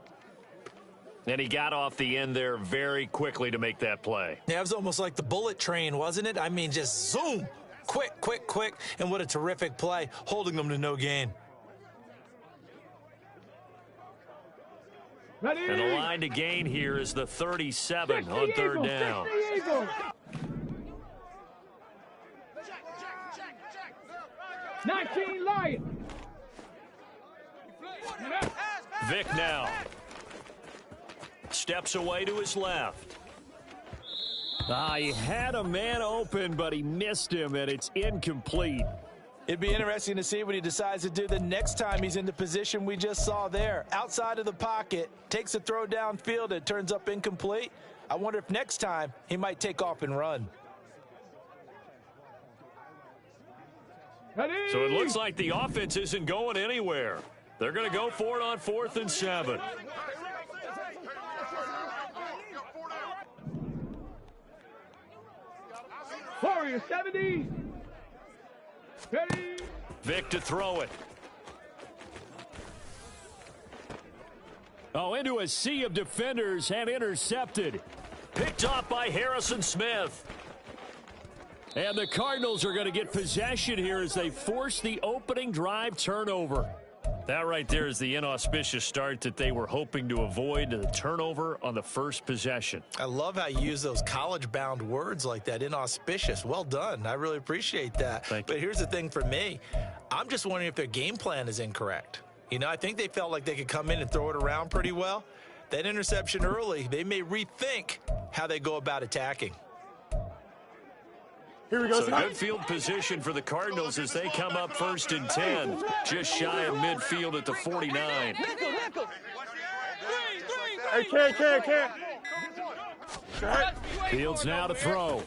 And he got off the end there very quickly to make that play. Yeah, it was almost like the bullet train, wasn't it? I mean, just zoom. Quick, quick, quick. And what a terrific play, holding them to no gain. Ready. And the line to gain here is the 37 on 3rd down. 19 Lion. Vic now. Steps away to his left. He had a man open, but he missed him, and it's incomplete. It'd be interesting to see what he decides to do the next time he's in the position we just saw there. Outside of the pocket, takes a throw downfield, it turns up incomplete. I wonder if next time he might take off and run. Ready. So it looks like the offense isn't going anywhere. They're going to go for it on 4th and 7. Warrior 70. Ready. Vic to throw it. Into a sea of defenders and intercepted. Picked off by Harrison Smith. And the Cardinals are going to get possession here as they force the opening drive turnover. That right there is the inauspicious start that they were hoping to avoid, the turnover on the first possession. I love how you use those college-bound words like that, inauspicious. Well done. I really appreciate that. But here's the thing for me. I'm just wondering if their game plan is incorrect. You know, I think they felt like they could come in and throw it around pretty well. That interception early, they may rethink how they go about attacking. Here we go. So good field position for the Cardinals as they come up 1st and 10. Just shy of midfield at the 49. Can't. Fields now to throw.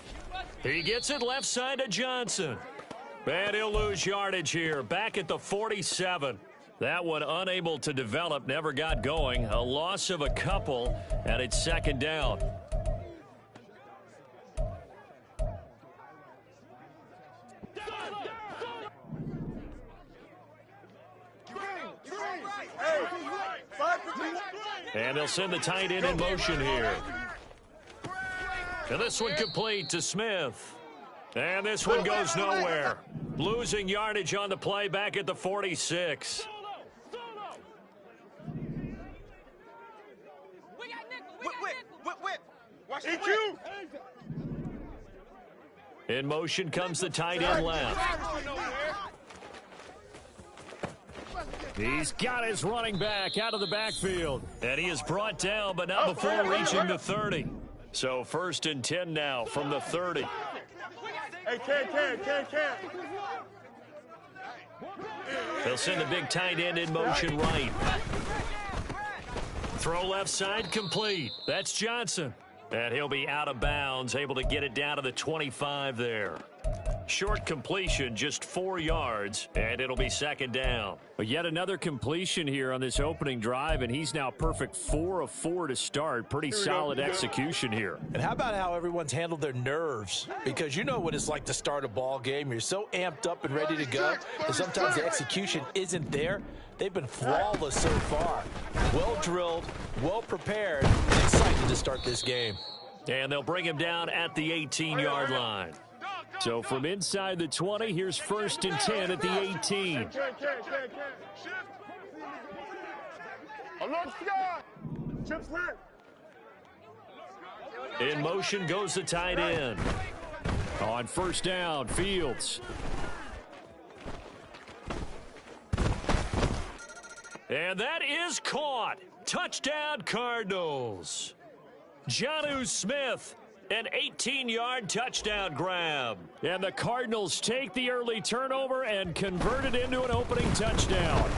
He gets it left side to Johnson. And he'll lose yardage here. Back at the 47. That one unable to develop, never got going. A loss of a couple, and it's 2nd down. And they'll send the tight end in motion here. And this one complete to Smith. And this one goes nowhere. Losing yardage on the play back at the 46. In motion comes the tight end left. He's got his running back out of the backfield. And he is brought down, but not before reaching the 30. So 1st and 10 now from the 30. Hey, can't. They'll send the big tight end in motion right. Throw left side complete. That's Johnson. And he'll be out of bounds, able to get it down to the 25 there. Short completion, just 4 yards, and it'll be 2nd down. But yet another completion here on this opening drive, and he's now perfect 4 of 4 to start. Pretty solid execution here. And how about how everyone's handled their nerves? Because you know what it's like to start a ball game. You're so amped up and ready to go, and sometimes the execution isn't there. They've been flawless so far. Well drilled, well prepared, and excited to start this game. And they'll bring him down at the 18-yard line. So from inside the 20, here's 1st and 10 at the 18. In motion goes the tight end. On first down, Fields. And that is caught. Touchdown, Cardinals. Jonnu Smith, an 18-yard touchdown grab. And the Cardinals take the early turnover and convert it into an opening touchdown.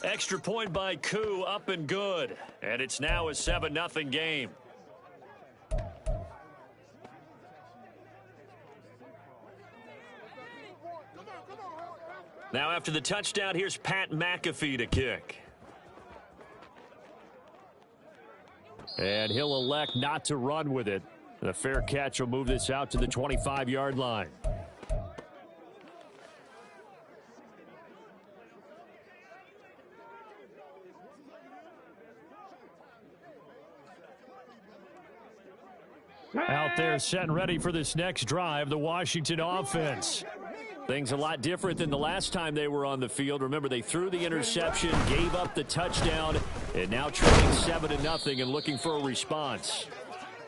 Extra point by Koo, up and good. And it's now a 7-0 game. Now after the touchdown, here's Pat McAfee to kick. And he'll elect not to run with it. The fair catch will move this out to the 25-yard line. Out there set and ready for this next drive, the Washington offense. Things a lot different than the last time they were on the field. Remember, they threw the interception, gave up the touchdown, and now trailing 7-0 and looking for a response.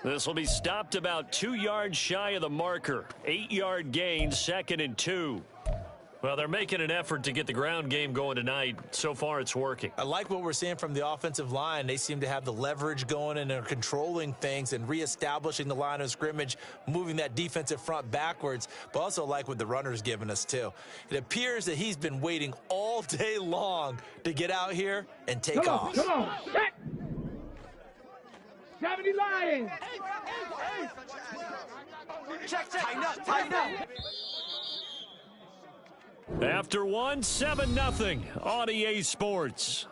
This will be stopped about 2 yards shy of the marker. 8-yard gain, 2nd and 2. Well, they're making an effort to get the ground game going tonight. So far, it's working. I like what we're seeing from the offensive line. They seem to have the leverage going and are controlling things and reestablishing the line of scrimmage, moving that defensive front backwards, but also like what the runner's giving us, too. It appears that he's been waiting all day long to get out here and take off. Come on, set! 70 Lions! Tighten up, tighten up! After one, 7-0 on EA Sports.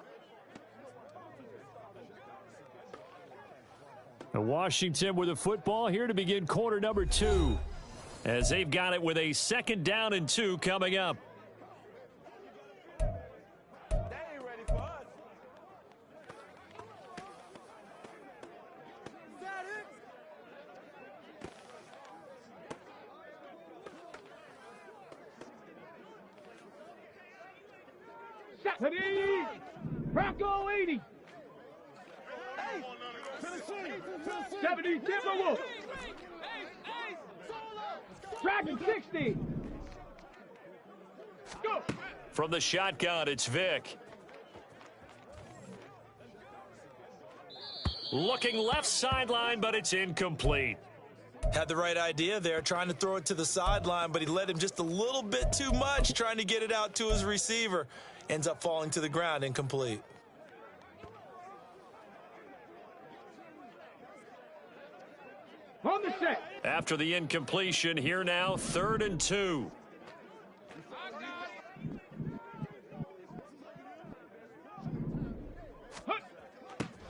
Washington with the football here to begin quarter number 2, as they've got it with a 2nd down and 2 coming up. Bronco 80. 70 Timberwolves. Dragon 60. Go. From the shotgun, it's Vic. Looking left sideline, but it's incomplete. Had the right idea there, trying to throw it to the sideline, but he led him just a little bit too much, trying to get it out to his receiver. Ends up falling to the ground, incomplete. On the set. After the incompletion, here now, 3rd and 2.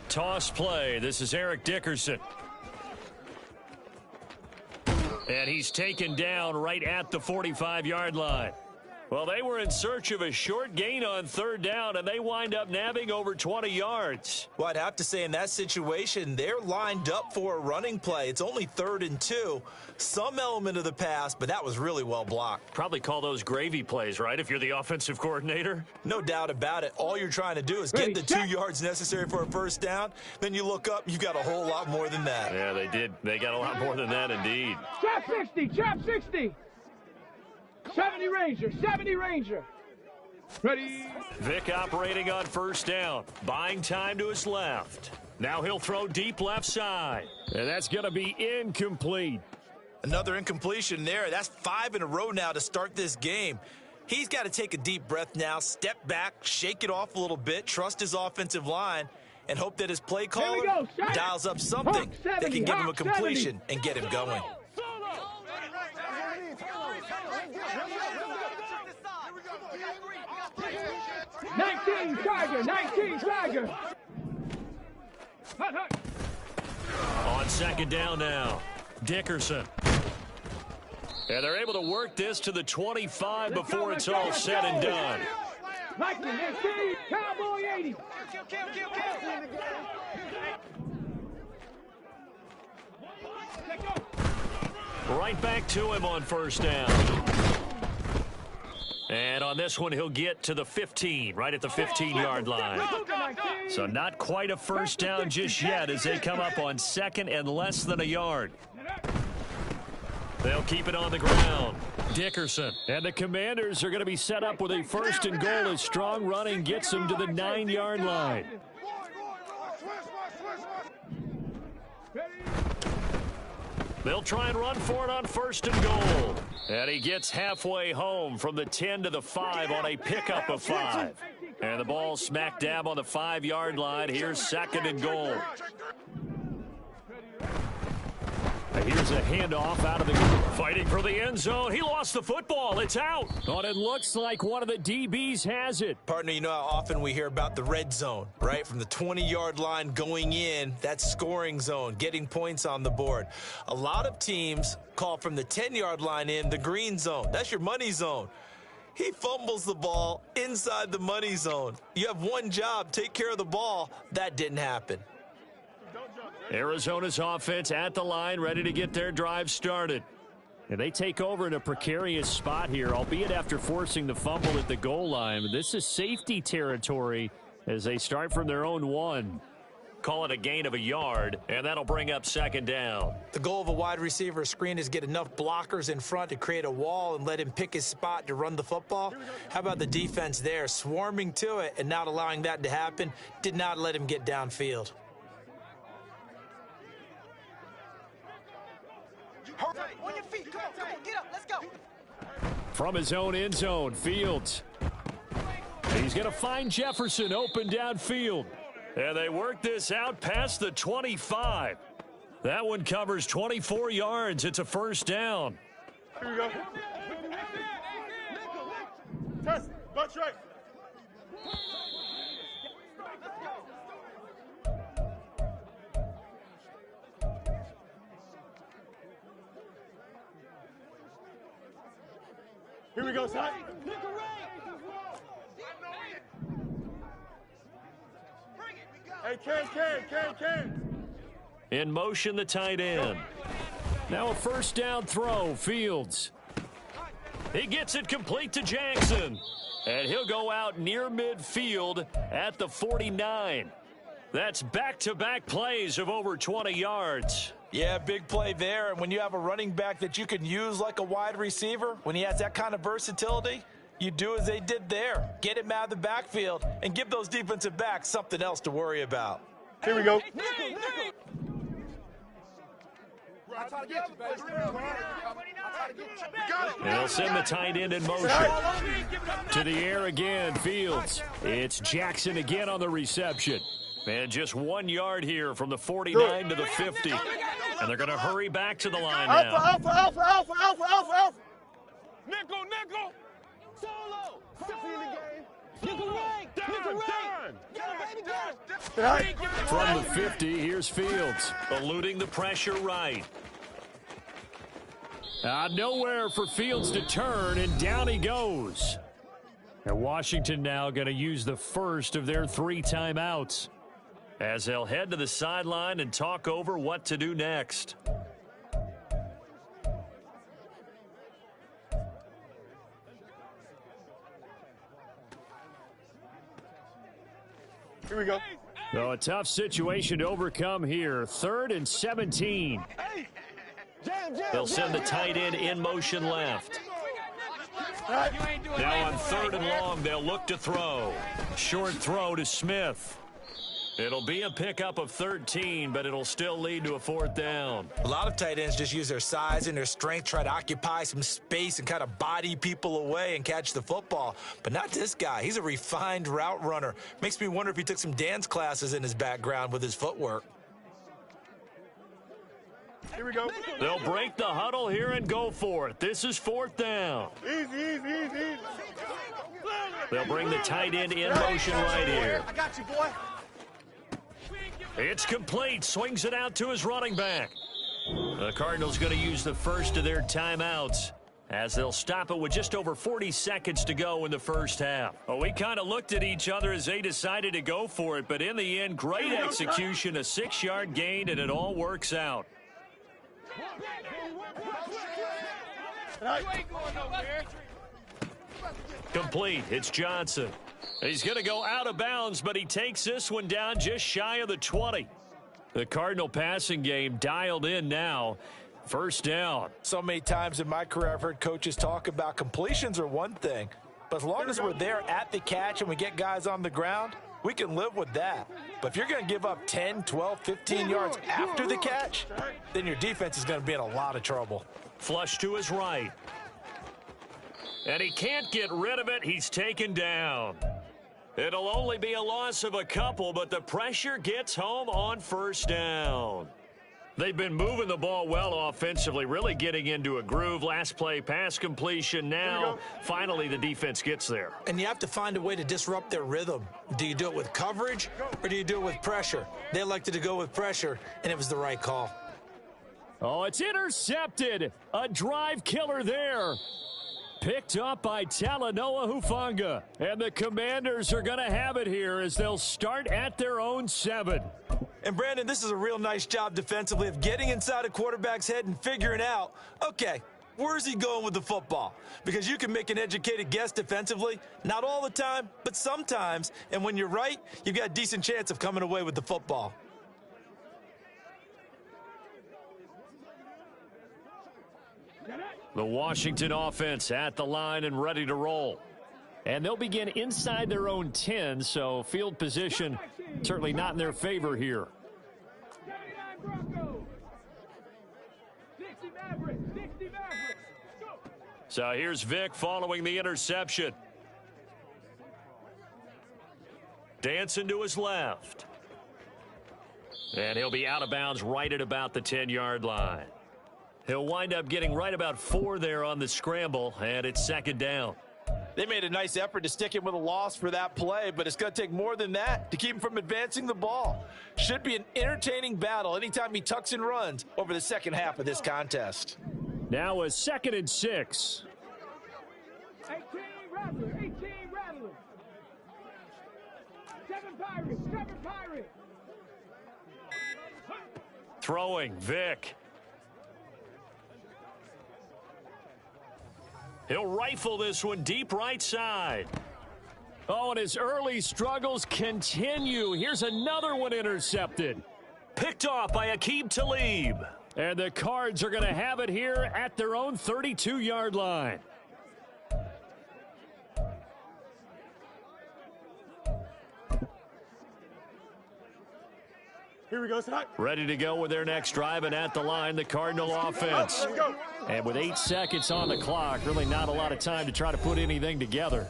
Toss play. This is Eric Dickerson. And he's taken down right at the 45-yard line. Well, they were in search of a short gain on 3rd down, and they wind up nabbing over 20 yards. Well, I'd have to say in that situation, they're lined up for a running play. It's only 3rd and 2. Some element of the pass, but that was really well blocked. Probably call those gravy plays, right, if you're the offensive coordinator? No doubt about it. All you're trying to do is get the 2 yards necessary for a 1st down. Then you look up, you've got a whole lot more than that. Yeah, they did. They got a lot more than that, indeed. Trap 60, trap 60. 70 Ranger, 70 Ranger. Ready. Vic operating on 1st down. Buying time to his left. Now he'll throw deep left side. And that's going to be incomplete. Another incompletion there. That's 5 in a row now to start this game. He's got to take a deep breath now, step back, shake it off a little bit, trust his offensive line, and hope that his play caller dials up something that can give him a completion and get him going. 19 Tiger, 19 Tiger. On 2nd down now, Dickerson. And they're able to work this to the 25 before it's all said and done. Lightning, 18, Cowboy 80. Right back to him on 1st down. And on On this one, he'll get to the 15, right at the 15-yard line. So not quite a first down just yet as they come up on second and less than a yard. They'll keep it on the ground. Dickerson. And the Commanders are going to be set up with a first and goal as strong running gets them to the 9-yard line. They'll try and run for it on first and goal. And he gets halfway home from the 10 to the 5 on a pickup of 5. And the ball smack dab on the 5-yard line. Here's second and goal. Here's a handoff out of the fighting for the end zone. He lost the football. It's out. But it looks like one of the DBs has it. Partner, you know how often we hear about the red zone, right? From the 20-yard line going in, that's scoring zone, getting points on the board. A lot of teams call from the 10-yard line in the green zone. That's your money zone. He fumbles the ball inside the money zone. You have one job, take care of the ball. That didn't happen. Arizona's offense at the line, ready to get their drive started. And they take over in a precarious spot here, albeit after forcing the fumble at the goal line. This is safety territory as they start from their own 1. Call it a gain of a yard, and that'll bring up second down. The goal of a wide receiver screen is get enough blockers in front to create a wall and let him pick his spot to run the football. How about the defense there, swarming to it and not allowing that to happen? Did not let him get downfield. On your feet. Come on, get up. Let's go. From his own end zone, Fields. He's going to find Jefferson open downfield. And they work this out past the 25. That one covers 24 yards. It's a first down. Here we go. Test. Butt right. Here we go, side. Hey, Ken. In motion, the tight end. Now a first down throw, Fields. He gets it complete to Jackson. And he'll go out near midfield at the 49. That's back-to-back plays of over 20 yards. Yeah, big play there. And when you have a running back that you can use like a wide receiver, when he has that kind of versatility, you do as they did there. Get him out of the backfield and give those defensive backs something else to worry about. Here we go. They'll send the tight end in motion. To the air again, Fields. It's Jackson again on the reception. And just 1 yard here from the 49 to the 50. And they're going to hurry back to the line now. Alpha. Nickel. Solo. Nickel right. From the 50, here's Fields. Eluding the pressure right. Nowhere for Fields to turn, and down he goes. And Washington now going to use the first of their 3 timeouts, as they'll head to the sideline and talk over what to do next. Here we go. So a tough situation to overcome here. 3rd and 17. They'll send the tight end in motion left. Now on 3rd and long, they'll look to throw. Short throw to Smith. It'll be a pickup of 13, but it'll still lead to a 4th down. A lot of tight ends just use their size and their strength, try to occupy some space and kind of body people away and catch the football. But not this guy. He's a refined route runner. Makes me wonder if he took some dance classes in his background with his footwork. Here we go. They'll break the huddle here and go for it. This is 4th down. Easy. They'll bring the tight end in motion right here. I got you, boy. It's complete. Swings it out to his running back. The Cardinals going to use the first of their timeouts, as they'll stop it with just over 40 seconds to go in the first half. Well, we kind of looked at each other as they decided to go for it, but in the end, great execution, a 6-yard gain, and it all works out. You ain't going nowhere. Complete. It's Johnson. He's going to go out of bounds, but he takes this one down just shy of the 20. The Cardinal passing game dialed in now. First down. So many times in my career I've heard coaches talk about completions are one thing, but as long as we're there at the catch and we get guys on the ground, we can live with that. But if you're going to give up 10, 12, 15 yards after the catch, then your defense is going to be in a lot of trouble. Flush to his right. And he can't get rid of it. He's taken down. It'll only be a loss of a couple, but the pressure gets home on first down. They've been moving the ball well offensively, really getting into a groove. Last play, pass completion. Now, finally, the defense gets there. And you have to find a way to disrupt their rhythm. Do you do it with coverage or do you do it with pressure? They elected to go with pressure, and it was the right call. Oh, it's intercepted. A drive killer there. Picked up by Talanoa Hufanga. And the Commanders are going to have it here as they'll start at their own 7. And, Brandon, this is a real nice job defensively of getting inside a quarterback's head and figuring out, okay, where's he going with the football? Because you can make an educated guess defensively, not all the time, but sometimes. And when you're right, you've got a decent chance of coming away with the football. The Washington offense at the line and ready to roll. And they'll begin inside their own 10, so field position certainly not in their favor here. 79 Broncos. 60 Mavericks. 60 Mavericks. Go. So here's Vic following the interception. Dancing to his left. And he'll be out of bounds right at about the 10-yard line. He'll wind up getting right about 4 there on the scramble, and it's second down. They made a nice effort to stick him with a loss for that play, but it's going to take more than that to keep him from advancing the ball. Should be an entertaining battle anytime he tucks and runs over the second half of this contest. Now a 2nd and 6. 18 Rattler. 18 Rattler. 7 Pirates. 7 Pirates. Throwing, Vic. He'll rifle this one deep right side. Oh, and his early struggles continue. Here's another one intercepted. Picked off by Aqib Talib. And the Cards are going to have it here at their own 32-yard line. Here we go, Scott. Ready to go with their next drive, and at the line, the Cardinal offense. And with 8 seconds on the clock, really not a lot of time to try to put anything together.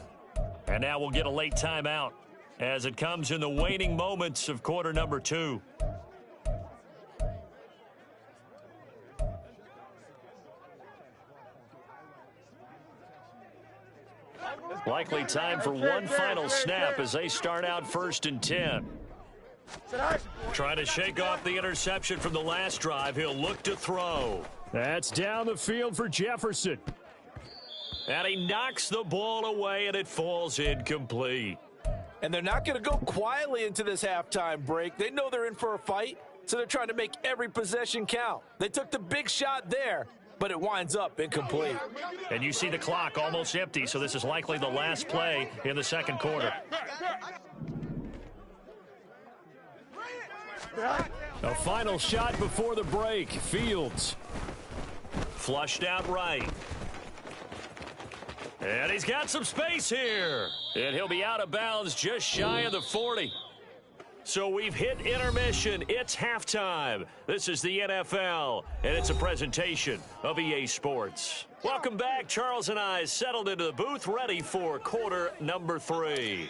And now we'll get a late timeout as it comes in the waning moments of quarter number 2. Likely time for one final snap as they start out 1st and 10. Trying to shake off the interception from the last drive. He'll look to throw. That's down the field for Jefferson. And he knocks the ball away, and it falls incomplete. And they're not going to go quietly into this halftime break. They know they're in for a fight, so they're trying to make every possession count. They took the big shot there, but it winds up incomplete. And you see the clock almost empty, so this is likely the last play in the second quarter. A final shot before the break. Fields. Flushed out right. And he's got some space here. And he'll be out of bounds just shy of the 40. So we've hit intermission. It's halftime. This is the NFL, and it's a presentation of EA Sports. Welcome back. Charles and I settled into the booth, ready for quarter number 3.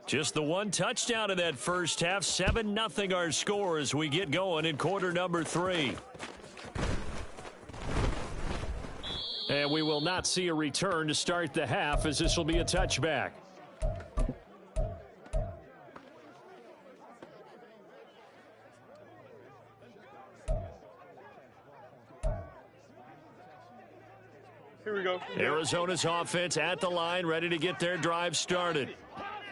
Just the one touchdown in that first half. 7-0 our score as we get going in quarter number 3. And we will not see a return to start the half, as this will be a touchback. Here we go. Arizona's offense at the line, ready to get their drive started.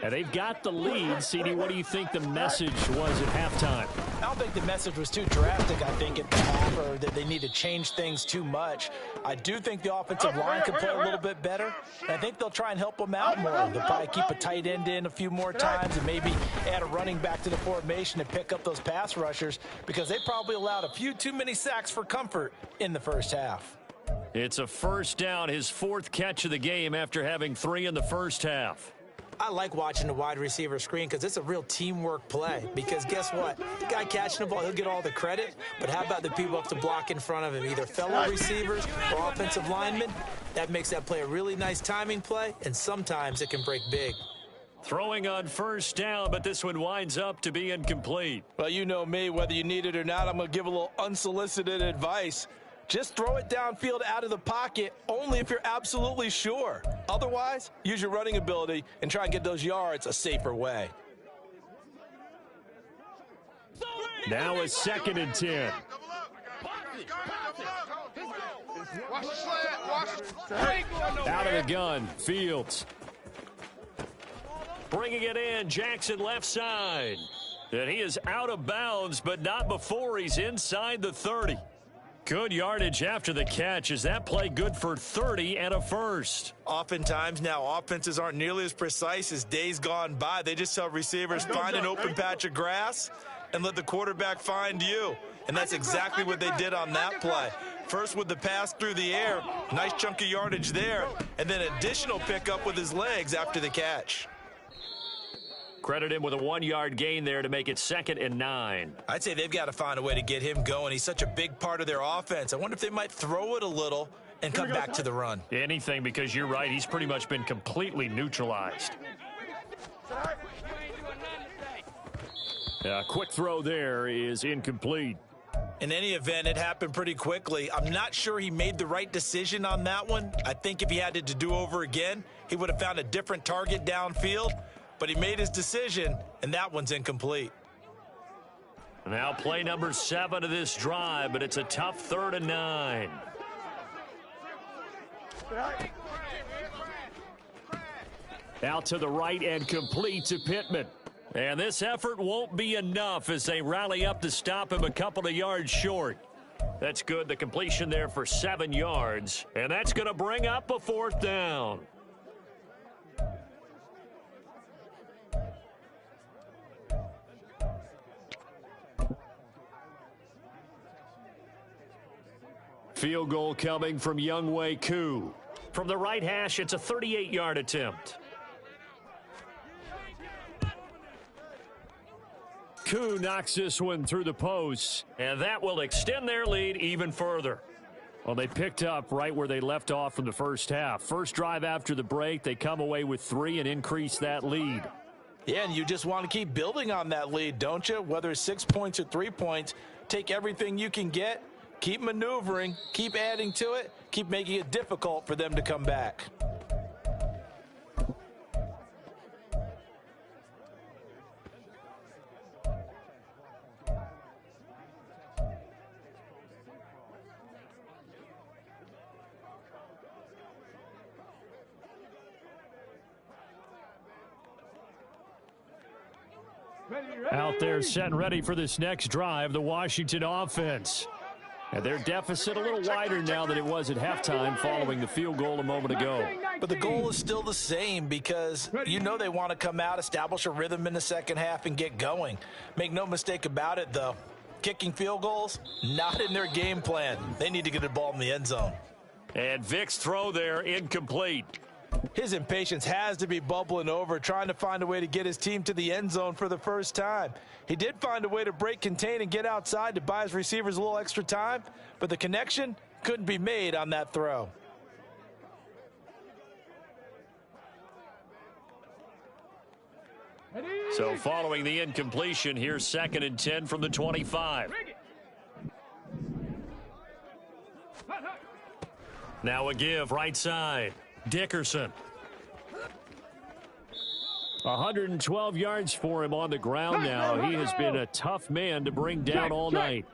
And they've got the lead. CD, what do you think the message was at halftime? don't think the message was too drastic, I think, at the half, or that they need to change things too much. I do think the offensive line can play a little bit better, and I think they'll try and help them out more. They'll probably keep a tight end in a few more times and maybe add a running back to the formation to pick up those pass rushers, because they probably allowed a few too many sacks for comfort in the first half. It's a first down, his 4th catch of the game after having 3 in the first half. I like watching the wide receiver screen because it's a real teamwork play. Because guess what? The guy catching the ball, he'll get all the credit. But how about the people up to block in front of him, either fellow receivers or offensive linemen? That makes that play a really nice timing play, and sometimes it can break big. Throwing on first down, but this one winds up to be incomplete. Well, you know me, whether you need it or not, I'm going to give a little unsolicited advice. Just throw it downfield out of the pocket only if you're absolutely sure. Otherwise, use your running ability and try and get those yards a safer way. Now a 2nd and 10. Out of the gun, Fields. Bringing it in, Jackson left side. And he is out of bounds, but not before he's inside the 30. Good yardage after the catch. Is that play good for 30 and a first? Oftentimes now offenses aren't nearly as precise as days gone by. They just tell receivers, find an open patch of grass and let the quarterback find you. And that's exactly what they did on that play. First with the pass through the air, nice chunk of yardage there, and then additional pickup with his legs after the catch. Credit him with a 1-yard gain there to make it 2nd and 9. I'd say they've got to find a way to get him going. He's such a big part of their offense. I wonder if they might throw it a little and come back to the run. Anything, because you're right. He's pretty much been completely neutralized. Quick throw there is incomplete. In any event, it happened pretty quickly. I'm not sure he made the right decision on that one. I think if he had to do over again, he would have found a different target downfield. But he made his decision, and that one's incomplete. Now play number 7 of this drive, but it's a tough 3rd and 9. Out to the right and complete to Pittman. And this effort won't be enough as they rally up to stop him a couple of yards short. That's good. The completion there for 7 yards. And that's going to bring up a 4th down. Field goal coming from Younghoe Koo. From the right hash, it's a 38-yard attempt. Koo knocks this one through the posts, and that will extend their lead even further. Well, they picked up right where they left off from the first half. First drive after the break, they come away with 3 and increase that lead. Yeah, and you just want to keep building on that lead, don't you? Whether it's 6 points or 3 points, take everything you can get. Keep maneuvering, keep adding to it, keep making it difficult for them to come back. Out there set and ready for this next drive, the Washington offense. And their deficit a little wider now than it was at halftime following the field goal a moment ago. But the goal is still the same because you know they want to come out, establish a rhythm in the second half, and get going. Make no mistake about it, though. Kicking field goals, not in their game plan. They need to get the ball in the end zone. And Vic's throw there, incomplete. His impatience has to be bubbling over, trying to find a way to get his team to the end zone for the first time. He did find a way to break contain and get outside to buy his receivers a little extra time, but the connection couldn't be made on that throw. So following the incompletion, here's 2nd and 10 from the 25. Now a give, right side. Dickerson. 112 yards for him on the ground now. He has been a tough man to bring down all night.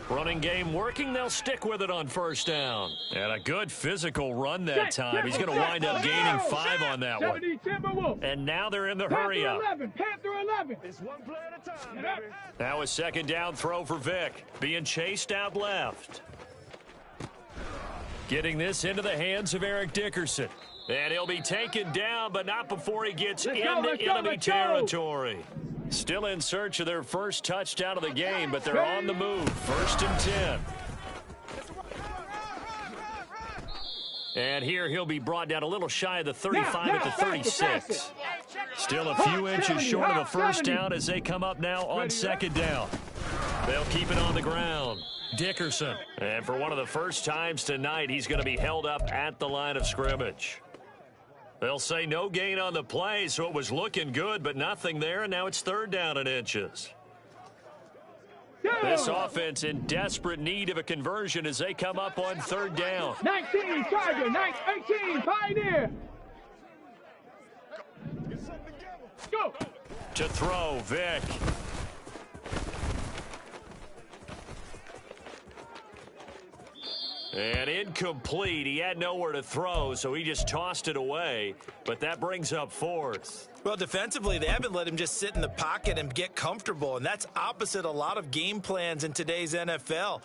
Running game working. They'll stick with it on first down. And a good physical run that time. He's going to wind up gaining 5 on that one. And now they're in the hurry up. Panther 11. It's one play at a time, baby. Now a second down throw for Vic. Being chased out left. Getting this into the hands of Eric Dickerson. And he'll be taken down, but not before he gets into enemy territory. Still in search of their first touchdown of the game, but they're on the move. 1st and 10. And here he'll be brought down a little shy of the 35 at the 36. Still a few inches short of a first down as they come up now on second down. They'll keep it on the ground. Dickerson. And for one of the first times tonight, he's going to be held up at the line of scrimmage. They'll say no gain on the play, so it was looking good, but nothing there, and now it's 3rd down and inches. This offense in desperate need of a conversion as they come up on 3rd down. 19, Tiger. 18, Pioneer. Go. To throw, Vic. And incomplete. He had nowhere to throw, so he just tossed it away. But that brings up 4th. Well, defensively, they haven't let him just sit in the pocket and get comfortable, and that's opposite a lot of game plans in today's NFL.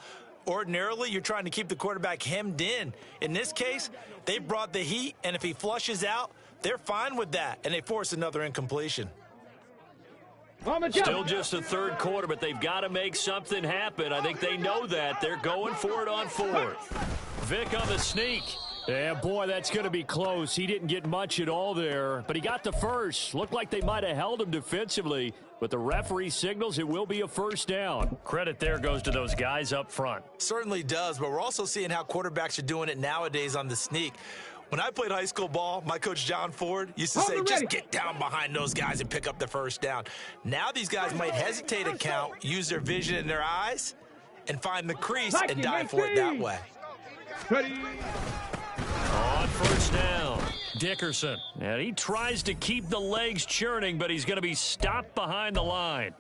Ordinarily, you're trying to keep the quarterback hemmed in. In this case, they brought the heat, and if he flushes out, they're fine with that, and they force another incompletion. Still just the 3rd quarter, but they've got to make something happen. I think they know that. They're going for it on 4th. Vic on the sneak. Yeah, boy, that's going to be close. He didn't get much at all there, but he got the first. Looked like they might have held him defensively, but the referee signals it will be a first down. Credit there goes to those guys up front. Certainly does, but we're also seeing how quarterbacks are doing it nowadays on the sneak. When I played high school ball, my coach John Ford used to say, just get down behind those guys and pick up the first down. Now these guys might hesitate to count, use their vision in their eyes, and find the crease and dive for it that way. On first down, Dickerson. And he tries to keep the legs churning, but he's going to be stopped behind the line.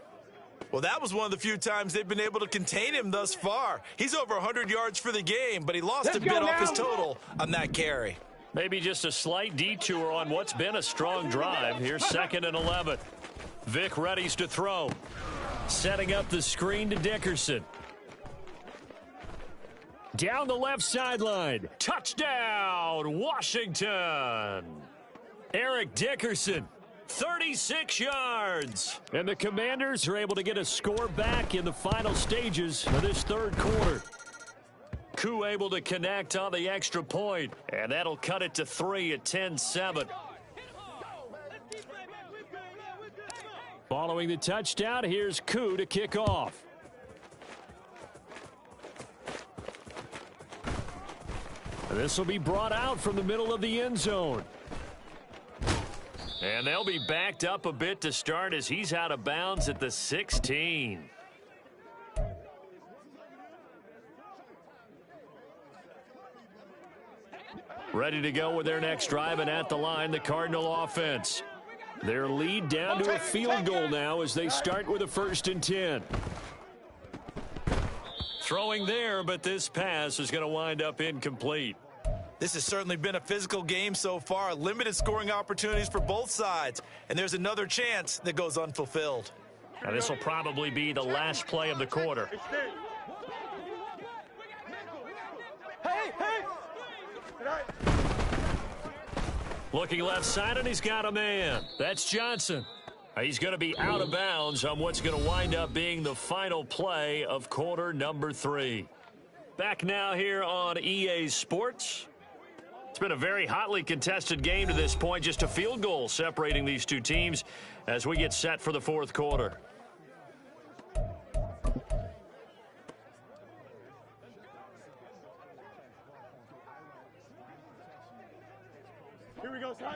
Well, that was one of the few times they've been able to contain him thus far. He's over 100 yards for the game, but he lost a bit off his total on that carry. Maybe just a slight detour on what's been a strong drive. Here's 2nd and 11. Vic readies to throw. Setting up the screen to Dickerson. Down the left sideline. Touchdown, Washington. Eric Dickerson, 36 yards. And the Commanders are able to get a score back in the final stages of this 3rd quarter. Koo able to connect on the extra point, and that'll cut it to 3 at 10-7. Following the touchdown, here's Koo to kick off. This will be brought out from the middle of the end zone. And they'll be backed up a bit to start as he's out of bounds at the 16. Ready to go with their next drive, and at the line, the Cardinal offense. Their lead down to a field goal now as they start with a 1st and 10. Throwing there, but this pass is going to wind up incomplete. This has certainly been a physical game so far. Limited scoring opportunities for both sides, and there's another chance that goes unfulfilled. Now this will probably be the last play of the quarter. Hey! Looking left side, and he's got a man. That's Johnson. He's going to be out of bounds on what's going to wind up being the final play of quarter number 3. Back now here on EA Sports. It's been a very hotly contested game to this point. Just a field goal separating these two teams as we get set for the 4th quarter.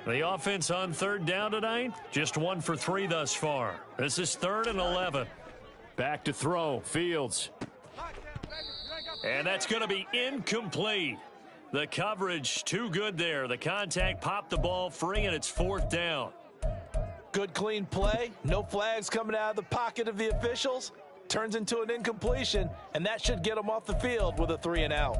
The offense on 3rd down tonight, just 1 for 3 thus far. This is 3rd and 11. Back to throw, Fields. And that's going to be incomplete. The coverage too good there. The contact popped the ball free, and it's 4th down. Good clean play. No flags coming out of the pocket of the officials. Turns into an incompletion, and that should get him off the field with a 3-and-out.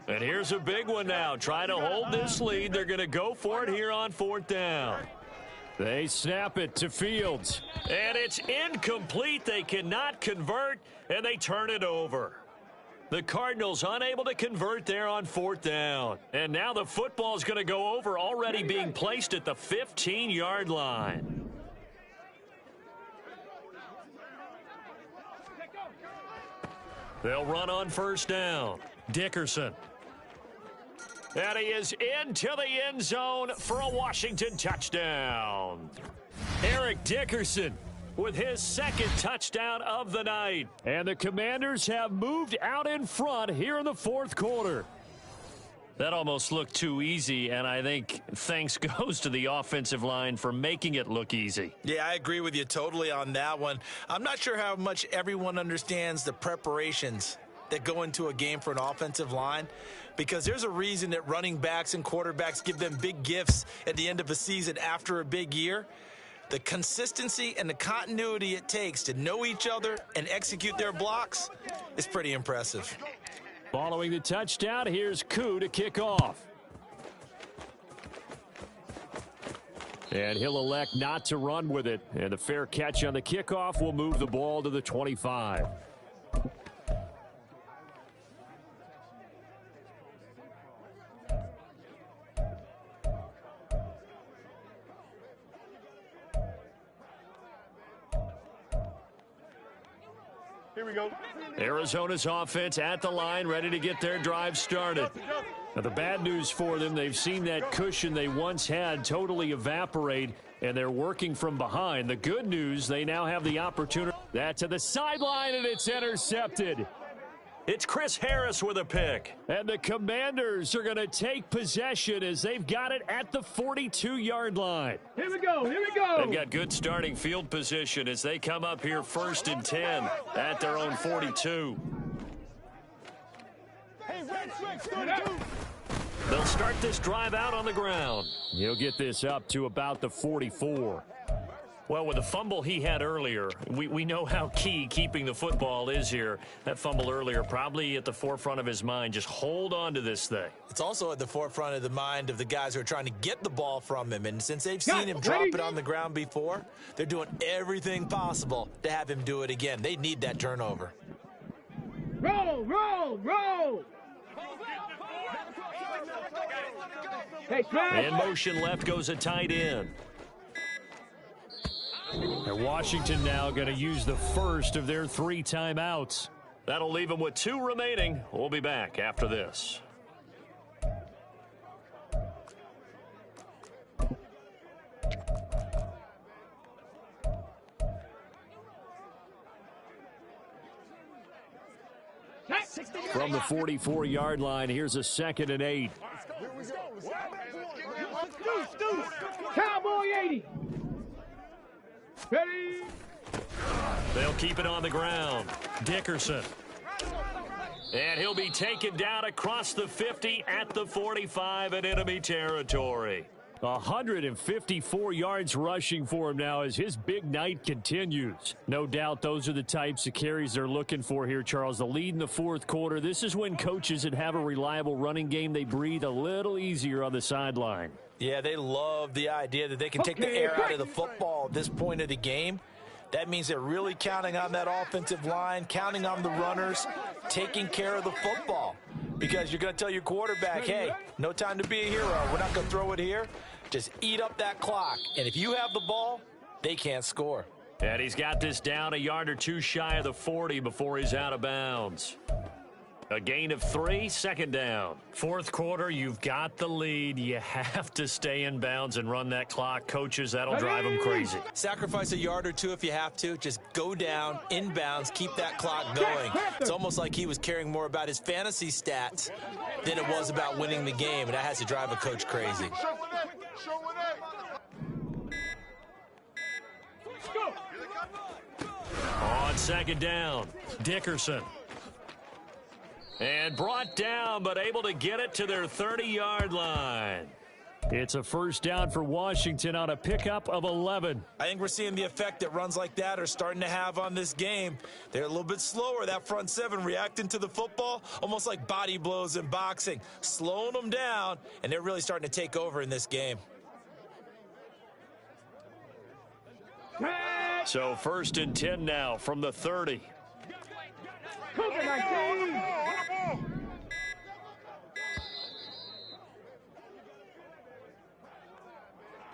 And here's a big one now. Trying to hold this lead. They're going to go for it here on 4th down. They snap it to Fields. And it's incomplete. They cannot convert, and they turn it over. The Cardinals unable to convert there on 4th down. And now the football's going to go over, already being placed at the 15-yard line. They'll run on 1st down. Dickerson. And he is into the end zone for a Washington touchdown. Eric Dickerson with his 2nd touchdown of the night. And the Commanders have moved out in front here in the 4th quarter. That almost looked too easy, and I think thanks goes to the offensive line for making it look easy. Yeah, I agree with you totally on that one. I'm not sure how much everyone understands the preparations that go into a game for an offensive line, because there's a reason that running backs and quarterbacks give them big gifts at the end of a season after a big year. The consistency and the continuity it takes to know each other and execute their blocks is pretty impressive. Following the touchdown, here's Koo to kick off. And he'll elect not to run with it. And the fair catch on the kickoff will move the ball to the 25. Here we go. Arizona's offense at the line, ready to get their drive started. Now, the bad news for them, they've seen that cushion they once had totally evaporate, and they're working from behind. The good news, they now have the opportunity. That to the sideline, and it's intercepted. It's Chris Harris with a pick. And the Commanders are going to take possession as they've got it at the 42-yard line. Here we go. Here we go. They've got good starting field position as they come up here 1st and 10 at their own 42. Hey, Red Switch, 32. They'll start this drive out on the ground. He'll get this up to about the 44. Well, with the fumble he had earlier, we know how key keeping the football is here. That fumble earlier probably at the forefront of his mind. Just hold on to this thing. It's also at the forefront of the mind of the guys who are trying to get the ball from him. And since they've seen him drop it on the ground before, they're doing everything possible to have him do it again. They need that turnover. Roll, roll, roll. Hey, smash. In motion left goes a tight end. And Washington now going to use the first of their 3 timeouts. That'll leave them with 2 remaining. We'll be back after this. From the 44-yard line, here's a 2nd and 8. Cowboy 80. Ready. They'll keep it on the ground. Dickerson. And he'll be taken down across the 50 at the 45 in enemy territory. 154 yards rushing for him now as his big night continues. No doubt those are the types of carries they're looking for here, Charles. The lead in the 4th quarter. This is when coaches that have a reliable running game, they breathe a little easier on the sideline. Yeah, they love the idea that they can take the air out of the football at this point of the game. That means they're really counting on that offensive line, counting on the runners, taking care of the football. Because you're going to tell your quarterback, hey, no time to be a hero. We're not going to throw it here. Just eat up that clock. And if you have the ball, they can't score. And he's got this down a yard or 2 shy of the 40 before he's out of bounds. A gain of 3, 2nd down. 4th quarter, you've got the lead. You have to stay in bounds and run that clock. Coaches, that'll drive them crazy. Sacrifice a yard or 2 if you have to. Just go down, in bounds, keep that clock going. It's almost like he was caring more about his fantasy stats than it was about winning the game, and that has to drive a coach crazy. second down. Dickerson. And brought down, but able to get it to their 30-yard line. It's a first down for Washington on a pickup of 11. I think we're seeing the effect that runs like that are starting to have on this game. They're a little bit slower, that front seven, reacting to the football, almost like body blows in boxing, slowing them down, and they're really starting to take over in this game. So first and 10 now from the 30.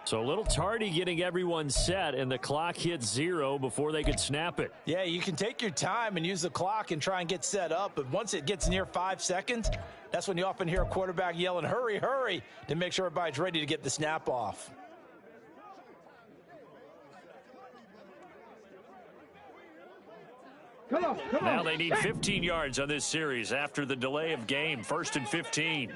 So a little tardy getting everyone set, and the clock hits 0 before they could snap it. Yeah, you can take your time and use the clock and try and get set up, but once it gets near 5 seconds, that's when you often hear a quarterback yelling, hurry, hurry, to make sure everybody's ready to get the snap off. Come on. Now they need 15 yards on this series after the delay of game. First and 15.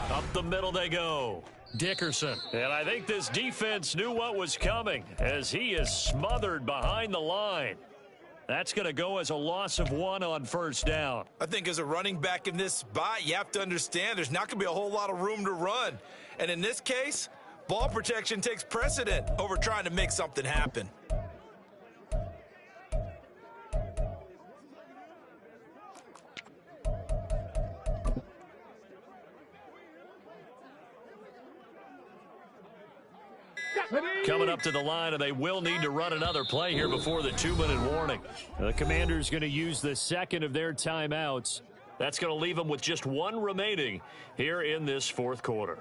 Up the middle they go. Dickerson. And I think this defense knew what was coming as he is smothered behind the line. That's going to go as a loss of 1 on first down. I think as a running back in this spot, you have to understand there's not going to be a whole lot of room to run. And in this case, ball protection takes precedent over trying to make something happen. Coming up to the line, and they will need to run another play here before the 2-minute warning. The Commanders going to use the second of their timeouts. That's going to leave them with just 1 remaining here in this fourth quarter.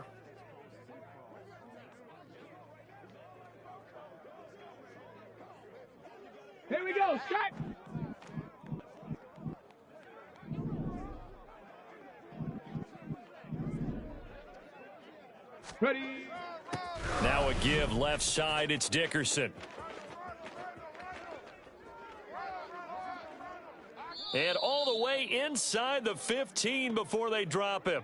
Here we go, Scott. Ready. Now a give left side. It's Dickerson. And all the way inside the 15 before they drop him.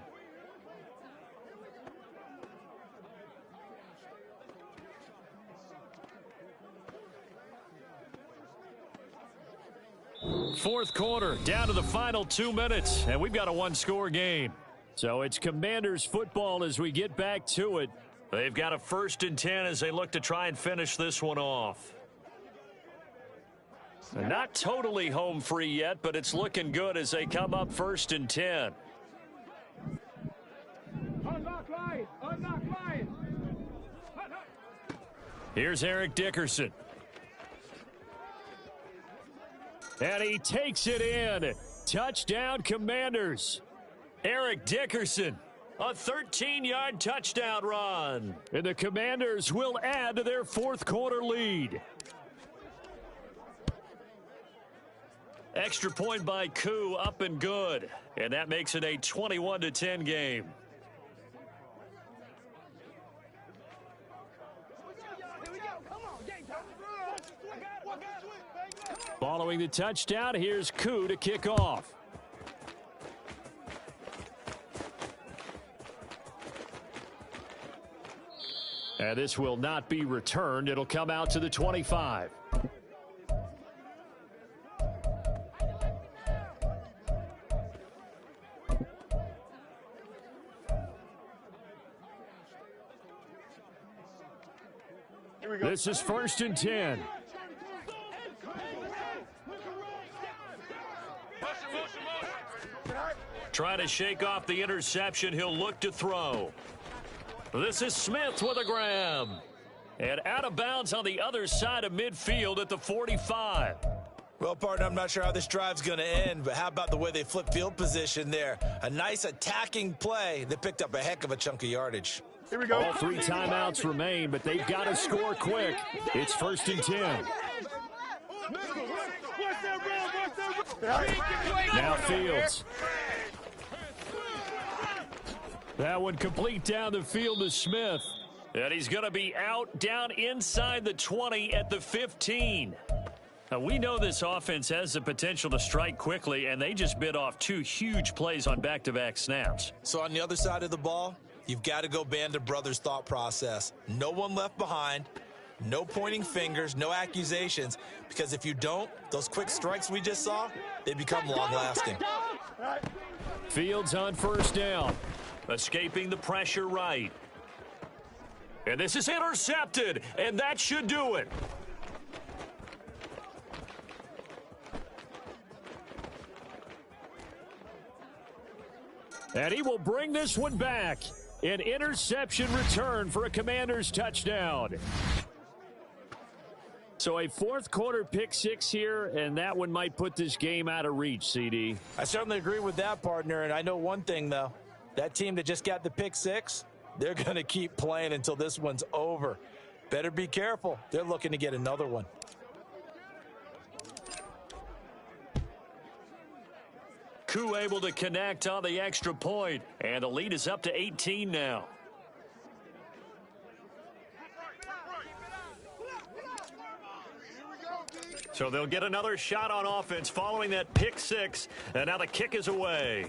Fourth quarter, down to the final 2 minutes, and we've got a 1-score game. So it's Commanders football as we get back to it. They've got a first and 10 as they look to try and finish this one off. They're not totally home free yet, but it's looking good as they come up first and 10. Unlock line. Here's Eric Dickerson. And he takes it in. Touchdown, Commanders. Eric Dickerson, a 13-yard touchdown run. And the Commanders will add to their fourth quarter lead. Extra point by Koo, up and good. And that makes it a 21-10 game. Following the touchdown, here's Koo to kick off. And this will not be returned. It'll come out to the 25. This is first and 10. Trying to shake off the interception. He'll look to throw. This is Smith with a grab. And out of bounds on the other side of midfield at the 45. Well, partner, I'm not sure how this drive's going to end, but how about the way they flip field position there? A nice attacking play. They picked up a heck of a chunk of yardage. Here we go. All 3 timeouts remain, but they've got to score quick. It's first and 10. Now Fields. That one complete down the field to Smith. And he's going to be out down inside the 20 at the 15. Now, we know this offense has the potential to strike quickly, and they just bit off 2 huge plays on back-to-back snaps. So on the other side of the ball, You've got to go Band of Brothers thought process. No one left behind, no pointing fingers, no accusations, because if you don't, those quick strikes we just saw, they become long-lasting. Fields on first down. Escaping the pressure right. And this is intercepted, and that should do it. And he will bring this one back. An interception return for a Commanders touchdown. So a fourth quarter pick six here, and that one might put this game out of reach, CD. I certainly agree with that, partner, and I know one thing, though. That team that just got the pick six, they're going to keep playing until this one's over. Better be careful. They're looking to get another one. Koo able to connect on the extra point, and the lead is up to 18 now. So they'll get another shot on offense following that pick six, and now the kick is away.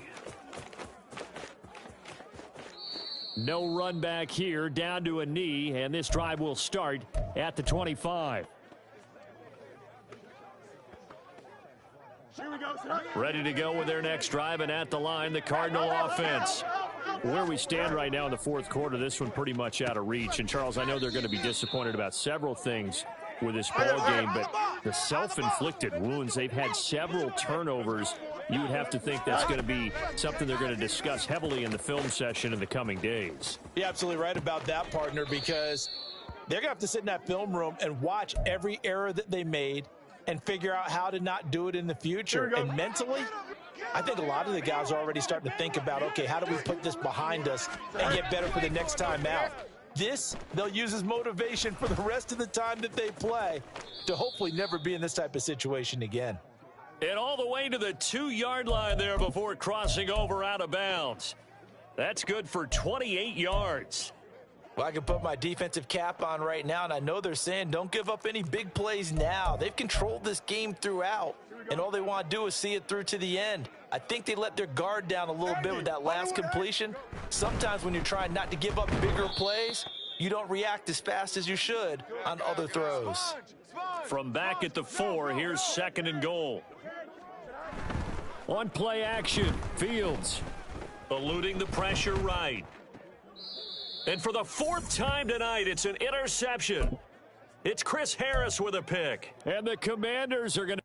No run back here, down to a knee, and this drive will start at the 25. Ready to go with their next drive, and at the line, the Cardinal offense. Where we stand right now in the fourth quarter, this one pretty much out of reach. And, Charles, I know they're going to be disappointed about several things with this ball game, but the self-inflicted wounds, they've had several turnovers. You would have to think that's going to be something they're going to discuss heavily in the film session in the coming days. You're absolutely right about that, partner, because they're going to have to sit in that film room and watch every error that they made and figure out how to not do it in the future. And mentally, I think a lot of the guys are already starting to think about, okay, how do we put this behind us and get better for the next time out? This, they'll use as motivation for the rest of the time that they play to hopefully never be in this type of situation again. And all the way to the 2-yard line there before crossing over out of bounds. That's good for 28 yards. Well, I can put my defensive cap on right now, and I know they're saying don't give up any big plays now. They've controlled this game throughout, and all they want to do is see it through to the end. I think they let their guard down a little bit with that last completion. Sometimes when you're trying not to give up bigger plays, you don't react as fast as you should on other throws. From back at the 4, here's 2nd and goal. On play action, Fields eluding the pressure right. And for the 4th time tonight, it's an interception. It's Chris Harris with a pick. And the Commanders are going to...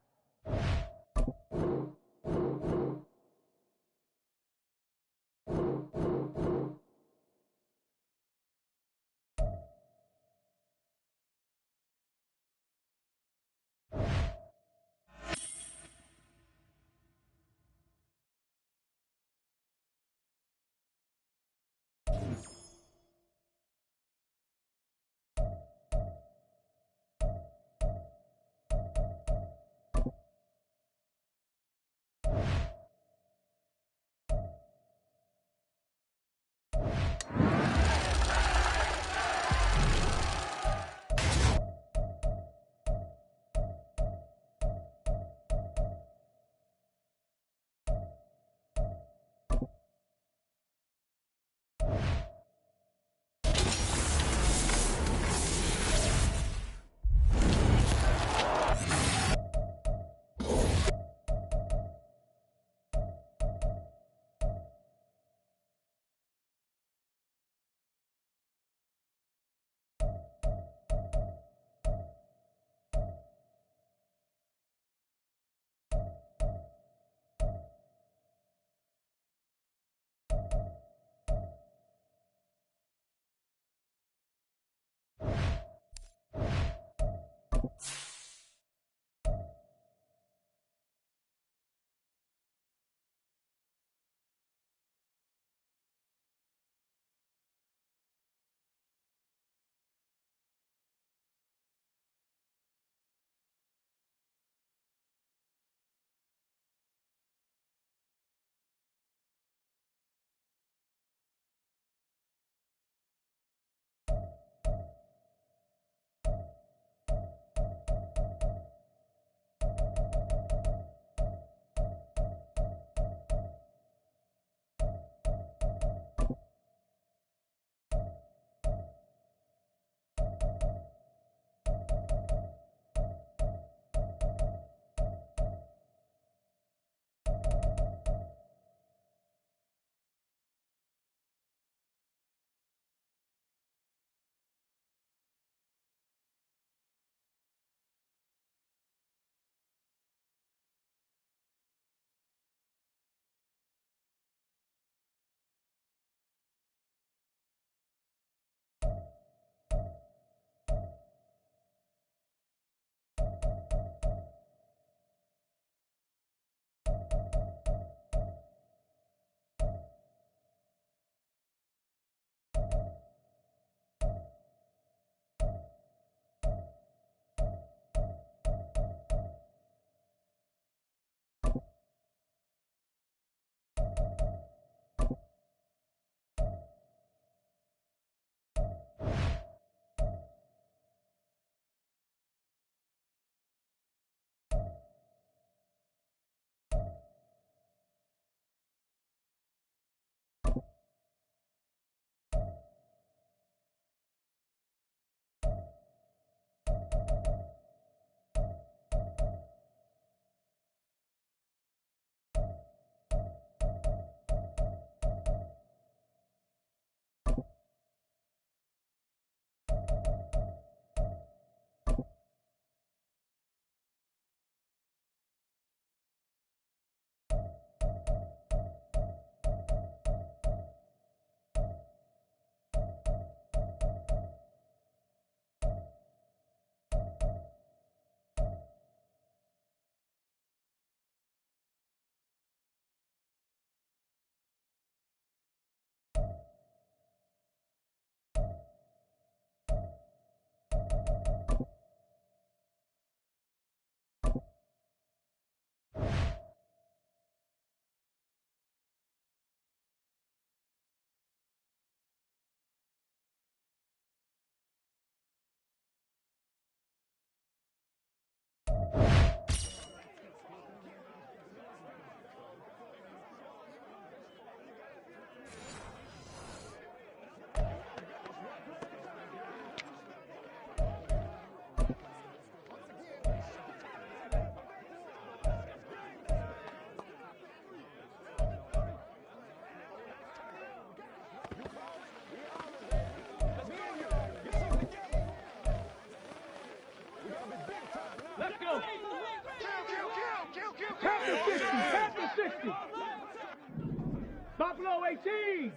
19.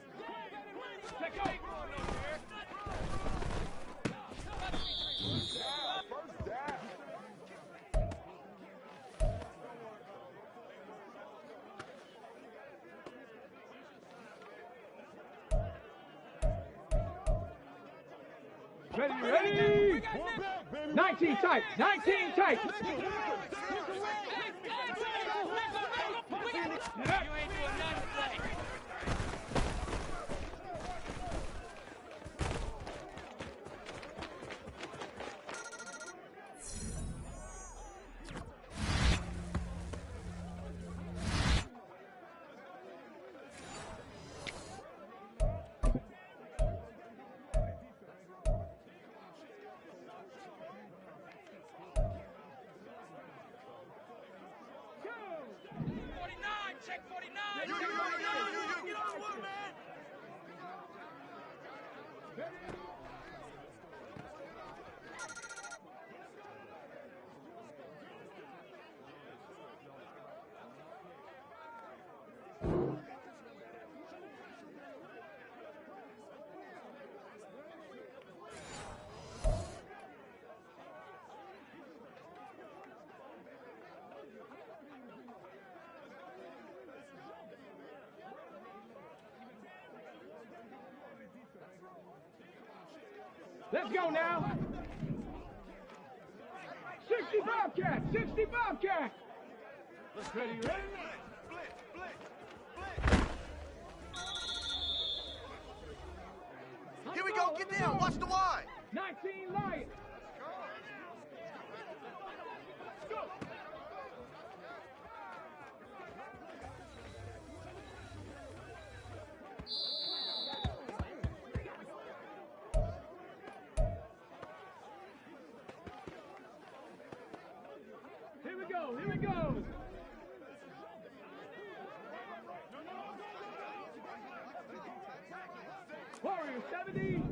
Ready? 19 tight. 19 tight. Check 49. Let's go now. 60 Bobcat. 60 Bobcat. Ready? Here we go. Get down. Watch the wide. 19 Lion. Here we go. Warrior 70.